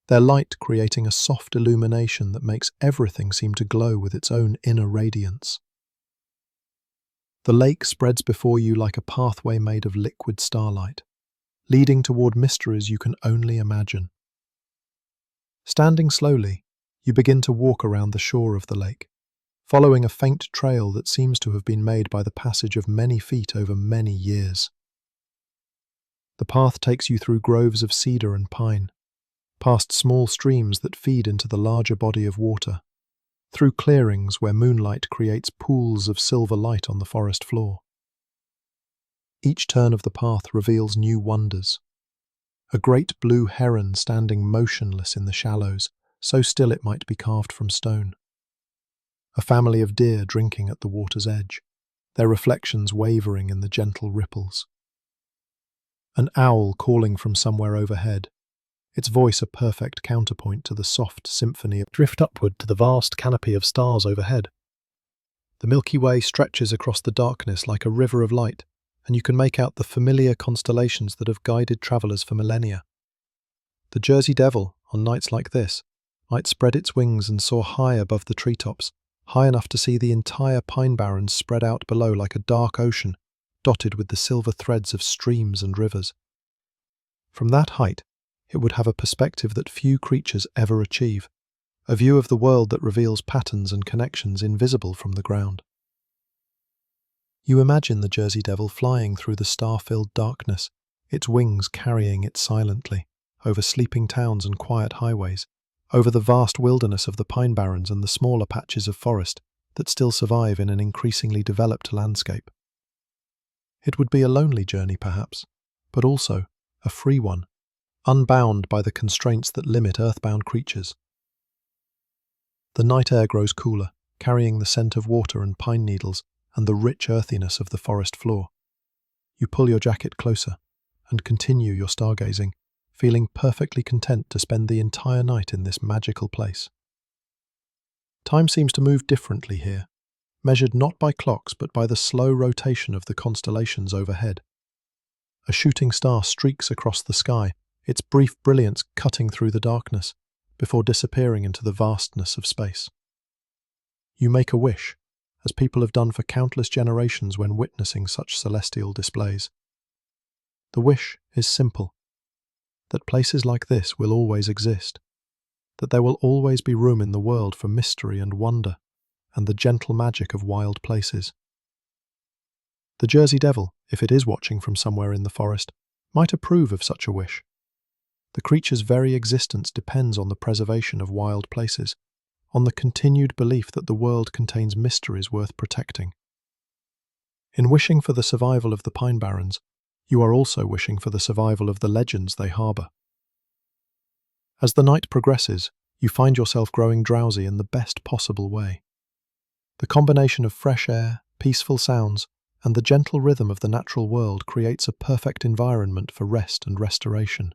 their light creating a soft illumination that makes everything seem to glow with its own inner radiance. The lake spreads before you like a pathway made of liquid starlight, leading toward mysteries you can only imagine. Standing slowly, you begin to walk around the shore of the lake, following a faint trail that seems to have been made by the passage of many feet over many years. The path takes you through groves of cedar and pine, past small streams that feed into the larger body of water, through clearings where moonlight creates pools of silver light on the forest floor. Each turn of the path reveals new wonders. A great blue heron standing motionless in the shallows, so still it might be carved from stone. a family of deer drinking at the water's edge, their reflections wavering in the gentle ripples. An owl calling from somewhere overhead, its voice a perfect counterpoint to the soft symphony of drift upward to the vast canopy of stars overhead. The Milky Way stretches across the darkness like a river of light, and you can make out the familiar constellations that have guided travellers for millennia. The Jersey Devil, on nights like this, might spread its wings and soar high above the treetops, high enough to see the entire pine barrens spread out below like a dark ocean, dotted with the silver threads of streams and rivers. From that height, it would have a perspective that few creatures ever achieve, a view of the world that reveals patterns and connections invisible from the ground. You imagine the Jersey Devil flying through the star-filled darkness, its wings carrying it silently, over sleeping towns and quiet highways, over the vast wilderness of the pine barrens and the smaller patches of forest that still survive in an increasingly developed landscape. It would be a lonely journey perhaps, but also a free one, unbound by the constraints that limit earthbound creatures. The night air grows cooler, carrying the scent of water and pine needles and the rich earthiness of the forest floor. You pull your jacket closer and continue your stargazing, feeling perfectly content to spend the entire night in this magical place. Time seems to move differently here, measured not by clocks but by the slow rotation of the constellations overhead. A shooting star streaks across the sky, its brief brilliance cutting through the darkness, before disappearing into the vastness of space. You make a wish, as people have done for countless generations when witnessing such celestial displays. The wish is simple, that places like this will always exist, that there will always be room in the world for mystery and wonder, and the gentle magic of wild places. The Jersey Devil, if it is watching from somewhere in the forest, might approve of such a wish. The creature's very existence depends on the preservation of wild places, on the continued belief that the world contains mysteries worth protecting. In wishing for the survival of the pine barrens, you are also wishing for the survival of the legends they harbour. As the night progresses, you find yourself growing drowsy in the best possible way. The combination of fresh air, peaceful sounds, and the gentle rhythm of the natural world creates a perfect environment for rest and restoration.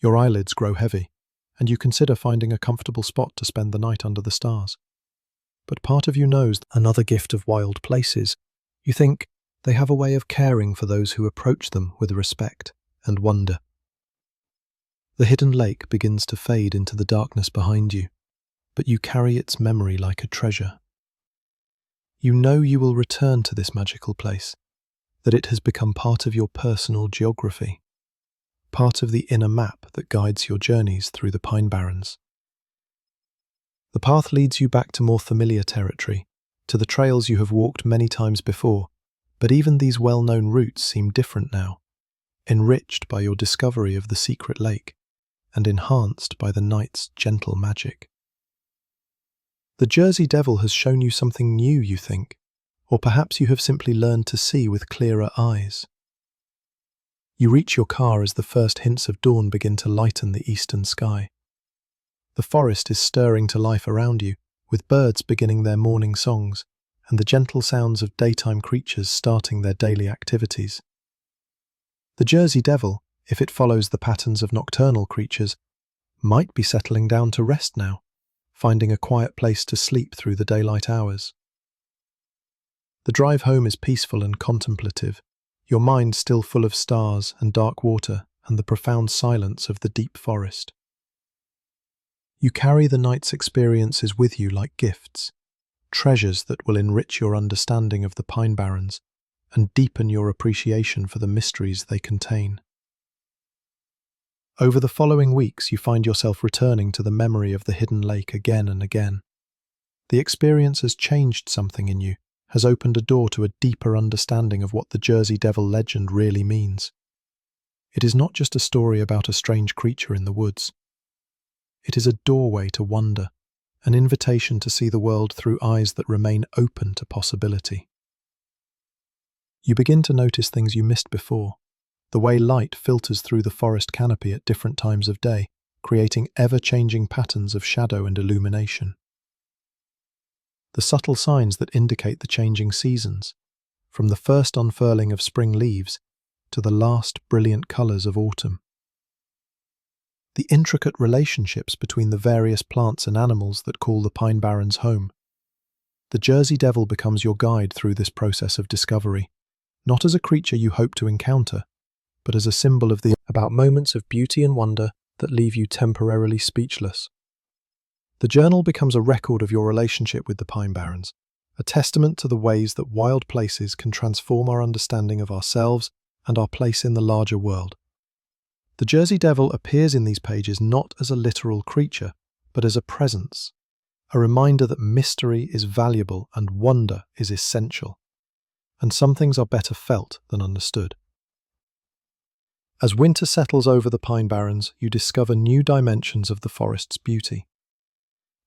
Your eyelids grow heavy, and you consider finding a comfortable spot to spend the night under the stars. But part of you knows another gift of wild places. You think they have a way of caring for those who approach them with respect and wonder. The hidden lake begins to fade into the darkness behind you, but you carry its memory like a treasure. You know you will return to this magical place, that it has become part of your personal geography, part of the inner map that guides your journeys through the pine barrens. The path leads you back to more familiar territory, to the trails you have walked many times before, but even these well-known routes seem different now, enriched by your discovery of the secret lake, and enhanced by the night's gentle magic. The Jersey Devil has shown you something new, you think, or perhaps you have simply learned to see with clearer eyes. You reach your car as the first hints of dawn begin to lighten the eastern sky. The forest is stirring to life around you, with birds beginning their morning songs, and the gentle sounds of daytime creatures starting their daily activities. The Jersey Devil, if it follows the patterns of nocturnal creatures, might be settling down to rest now, finding a quiet place to sleep through the daylight hours. The drive home is peaceful and contemplative, your mind still full of stars and dark water and the profound silence of the deep forest. You carry the night's experiences with you like gifts, treasures that will enrich your understanding of the pine barrens and deepen your appreciation for the mysteries they contain. Over the following weeks, you find yourself returning to the memory of the hidden lake again and again. The experience has changed something in you, has opened a door to a deeper understanding of what the Jersey Devil legend really means. It is not just a story about a strange creature in the woods. It is a doorway to wonder, an invitation to see the world through eyes that remain open to possibility. You begin to notice things you missed before, the way light filters through the forest canopy at different times of day, creating ever-changing patterns of shadow and illumination. the subtle signs that indicate the changing seasons, from the first unfurling of spring leaves to the last brilliant colours of autumn. The intricate relationships between the various plants and animals that call the Pine Barrens home. The Jersey Devil becomes your guide through this process of discovery, not as a creature you hope to encounter, but as a symbol of about moments of beauty and wonder that leave you temporarily speechless. The journal becomes a record of your relationship with the Pine Barrens, a testament to the ways that wild places can transform our understanding of ourselves and our place in the larger world. The Jersey Devil appears in these pages not as a literal creature, but as a presence, a reminder that mystery is valuable and wonder is essential, and some things are better felt than understood. As winter settles over the Pine Barrens, you discover new dimensions of the forest's beauty.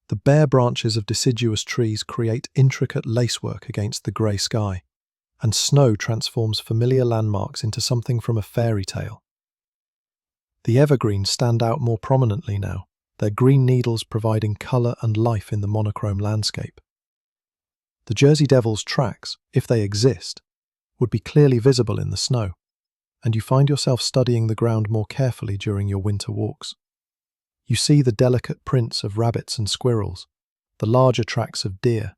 The bare branches of deciduous trees create intricate lacework against the grey sky, and snow transforms familiar landmarks into something from a fairy tale. The evergreens stand out more prominently now, their green needles providing colour and life in the monochrome landscape. The Jersey Devil's tracks, if they exist, would be clearly visible in the snow, and you find yourself studying the ground more carefully during your winter walks. You see the delicate prints of rabbits and squirrels, the larger tracks of deer,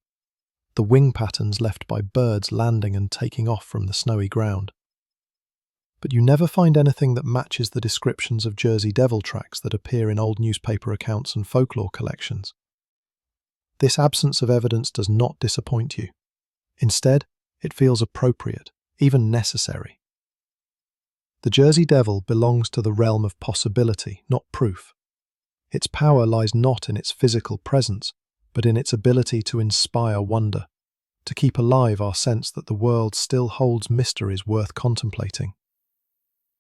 the wing patterns left by birds landing and taking off from the snowy ground. But you never find anything that matches the descriptions of Jersey Devil tracks that appear in old newspaper accounts and folklore collections. This absence of evidence does not disappoint you. Instead, it feels appropriate, even necessary. The Jersey Devil belongs to the realm of possibility, not proof. Its power lies not in its physical presence, but in its ability to inspire wonder, to keep alive our sense that the world still holds mysteries worth contemplating.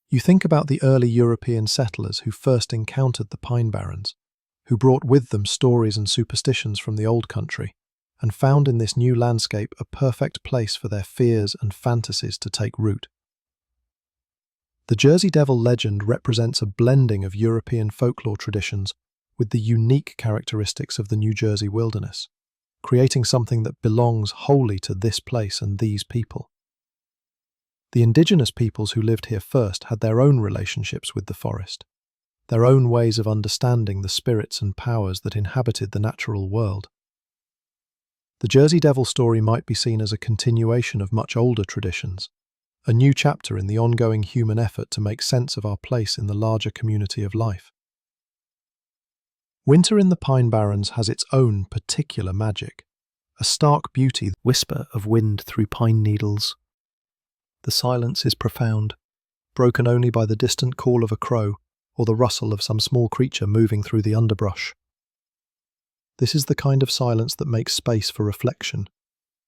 You think about the early European settlers who first encountered the Pine Barrens, who brought with them stories and superstitions from the old country, and found in this new landscape a perfect place for their fears and fantasies to take root. The Jersey Devil legend represents a blending of European folklore traditions with the unique characteristics of the New Jersey wilderness, creating something that belongs wholly to this place and these people. The indigenous peoples who lived here first had their own relationships with the forest, their own ways of understanding the spirits and powers that inhabited the natural world. The Jersey Devil story might be seen as a continuation of much older traditions, a new chapter in the ongoing human effort to make sense of our place in the larger community of life. Winter in the Pine Barrens has its own particular magic, a stark beauty, the whisper of wind through pine needles. The silence is profound, broken only by the distant call of a crow or the rustle of some small creature moving through the underbrush. This is the kind of silence that makes space for reflection,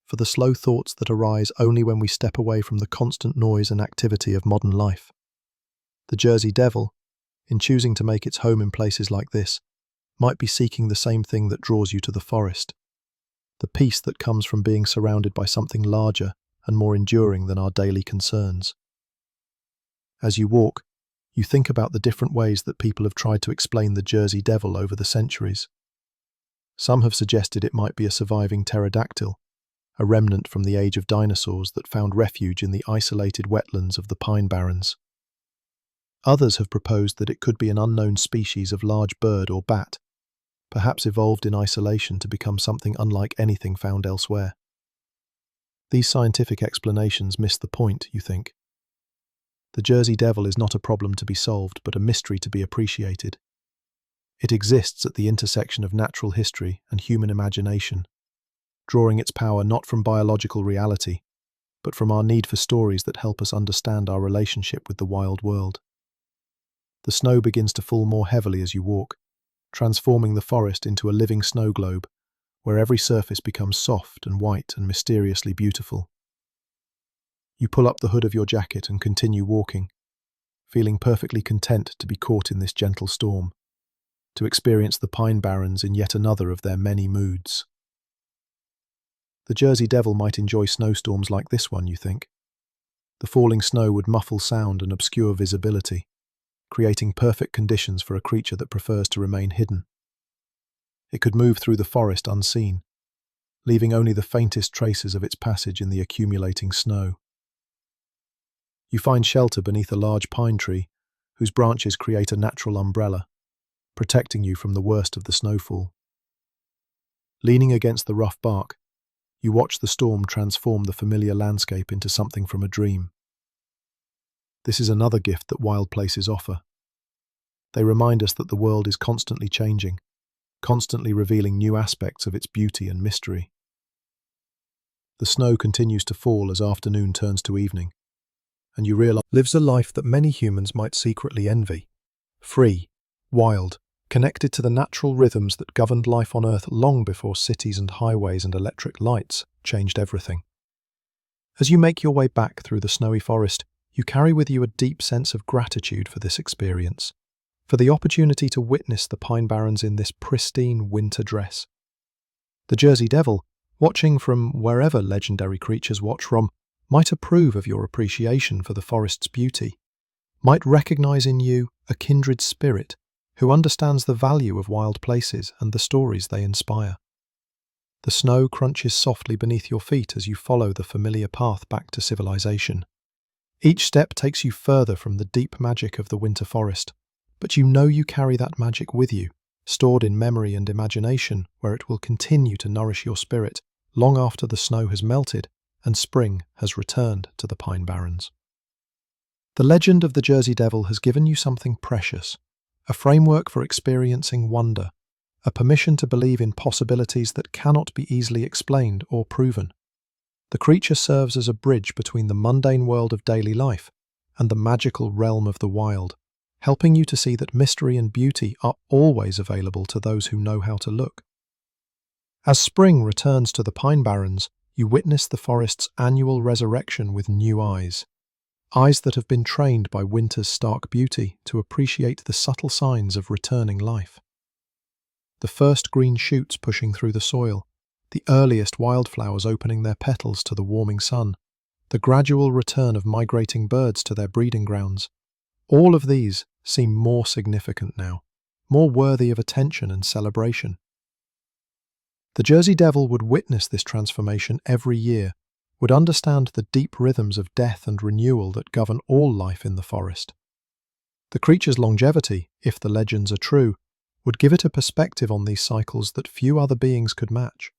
for the slow thoughts that arise only when we step away from the constant noise and activity of modern life. The Jersey Devil, in choosing to make its home in places like this, might be seeking the same thing that draws you to the forest, the peace that comes from being surrounded by something larger and more enduring than our daily concerns. As you walk, you think about the different ways that people have tried to explain the Jersey Devil over the centuries. Some have suggested it might be a surviving pterodactyl, a remnant from the age of dinosaurs that found refuge in the isolated wetlands of the Pine Barrens. Others have proposed that it could be an unknown species of large bird or bat, perhaps evolved in isolation to become something unlike anything found elsewhere. These scientific explanations miss the point, you think. The Jersey Devil is not a problem to be solved, but a mystery to be appreciated. It exists at the intersection of natural history and human imagination, drawing its power not from biological reality, but from our need for stories that help us understand our relationship with the wild world. The snow begins to fall more heavily as you walk, transforming the forest into a living snow globe, where every surface becomes soft and white and mysteriously beautiful. You pull up the hood of your jacket and continue walking, feeling perfectly content to be caught in this gentle storm, to experience the Pine Barrens in yet another of their many moods. The Jersey Devil might enjoy snowstorms like this one, you think. The falling snow would muffle sound and obscure visibility, creating perfect conditions for a creature that prefers to remain hidden. It could move through the forest unseen, leaving only the faintest traces of its passage in the accumulating snow. You find shelter beneath a large pine tree, whose branches create a natural umbrella, protecting you from the worst of the snowfall. Leaning against the rough bark, you watch the storm transform the familiar landscape into something from a dream. This is another gift that wild places offer. They remind us that the world is constantly changing, constantly revealing new aspects of its beauty and mystery. The snow continues to fall as afternoon turns to evening, and you realize lives a life that many humans might secretly envy. Free, wild, connected to the natural rhythms that governed life on Earth long before cities and highways and electric lights changed everything. As you make your way back through the snowy forest, you carry with you a deep sense of gratitude for this experience, for the opportunity to witness the Pine Barrens in this pristine winter dress. The Jersey Devil, watching from wherever legendary creatures watch from, might approve of your appreciation for the forest's beauty, might recognize in you a kindred spirit who understands the value of wild places and the stories they inspire. The snow crunches softly beneath your feet as you follow the familiar path back to civilization. Each step takes you further from the deep magic of the winter forest, but you know you carry that magic with you, stored in memory and imagination, where it will continue to nourish your spirit long after the snow has melted and spring has returned to the Pine Barrens. The legend of the Jersey Devil has given you something precious, a framework for experiencing wonder, a permission to believe in possibilities that cannot be easily explained or proven. The creature serves as a bridge between the mundane world of daily life and the magical realm of the wild, helping you to see that mystery and beauty are always available to those who know how to look. As spring returns to the Pine Barrens, you witness the forest's annual resurrection with new eyes that have been trained by winter's stark beauty to appreciate the subtle signs of returning life. The first green shoots pushing through the soil, the earliest wildflowers opening their petals to the warming sun, the gradual return of migrating birds to their breeding grounds, all of these seem more significant now, more worthy of attention and celebration. The Jersey Devil would witness this transformation every year, would understand the deep rhythms of death and renewal that govern all life in the forest. The creature's longevity, if the legends are true, would give it a perspective on these cycles that few other beings could match.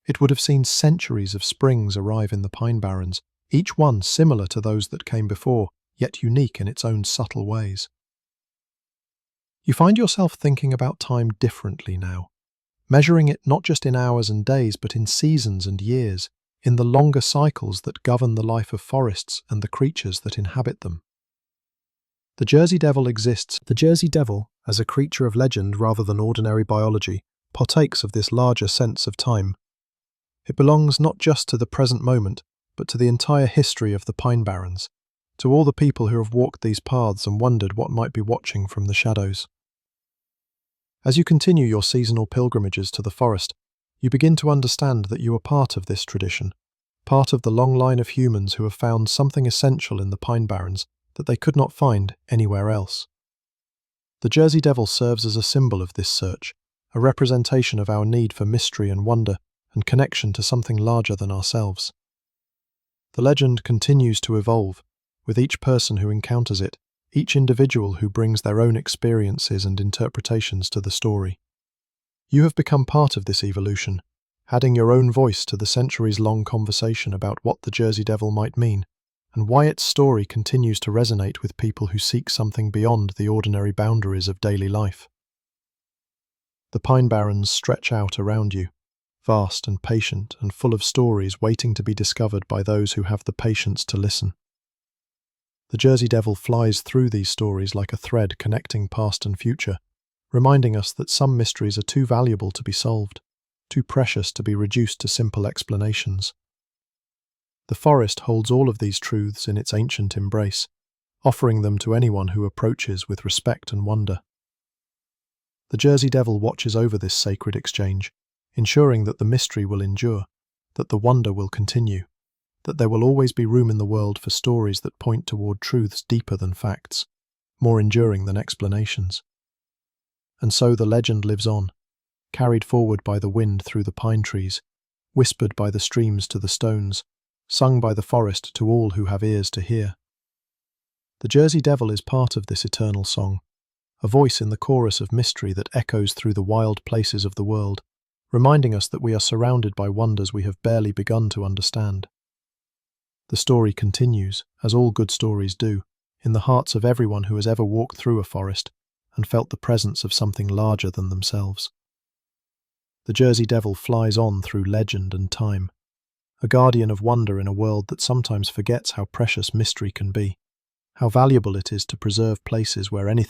It would have seen centuries of springs arrive in the Pine Barrens, each one similar to those that came before, yet unique in its own subtle ways. You find yourself thinking about time differently now, measuring it not just in hours and days, but in seasons and years, in the longer cycles that govern the life of forests and the creatures that inhabit them. The Jersey Devil exists. The Jersey Devil, as a creature of legend rather than ordinary biology, partakes of this larger sense of time. It belongs not just to the present moment, but to the entire history of the Pine Barrens, to all the people who have walked these paths and wondered what might be watching from the shadows. As you continue your seasonal pilgrimages to the forest, you begin to understand that you are part of this tradition, part of the long line of humans who have found something essential in the Pine Barrens that they could not find anywhere else. The Jersey Devil serves as a symbol of this search, a representation of our need for mystery and wonder and connection to something larger than ourselves. The legend continues to evolve, with each person who encounters it, each individual who brings their own experiences and interpretations to the story. You have become part of this evolution, adding your own voice to the centuries-long conversation about what the Jersey Devil might mean, and why its story continues to resonate with people who seek something beyond the ordinary boundaries of daily life. The Pine Barrens stretch out around you, vast and patient and full of stories waiting to be discovered by those who have the patience to listen. The Jersey Devil flies through these stories like a thread connecting past and future, reminding us that some mysteries are too valuable to be solved, too precious to be reduced to simple explanations. The forest holds all of these truths in its ancient embrace, offering them to anyone who approaches with respect and wonder. The Jersey Devil watches over this sacred exchange, ensuring that the mystery will endure, that the wonder will continue, that there will always be room in the world for stories that point toward truths deeper than facts, more enduring than explanations. And so the legend lives on, carried forward by the wind through the pine trees, whispered by the streams to the stones, sung by the forest to all who have ears to hear. The Jersey Devil is part of this eternal song, a voice in the chorus of mystery that echoes through the wild places of the world, reminding us that we are surrounded by wonders we have barely begun to understand. The story continues, as all good stories do, in the hearts of everyone who has ever walked through a forest and felt the presence of something larger than themselves. The Jersey Devil flies on through legend and time, a guardian of wonder in a world that sometimes forgets how precious mystery can be, how valuable it is to preserve places where anything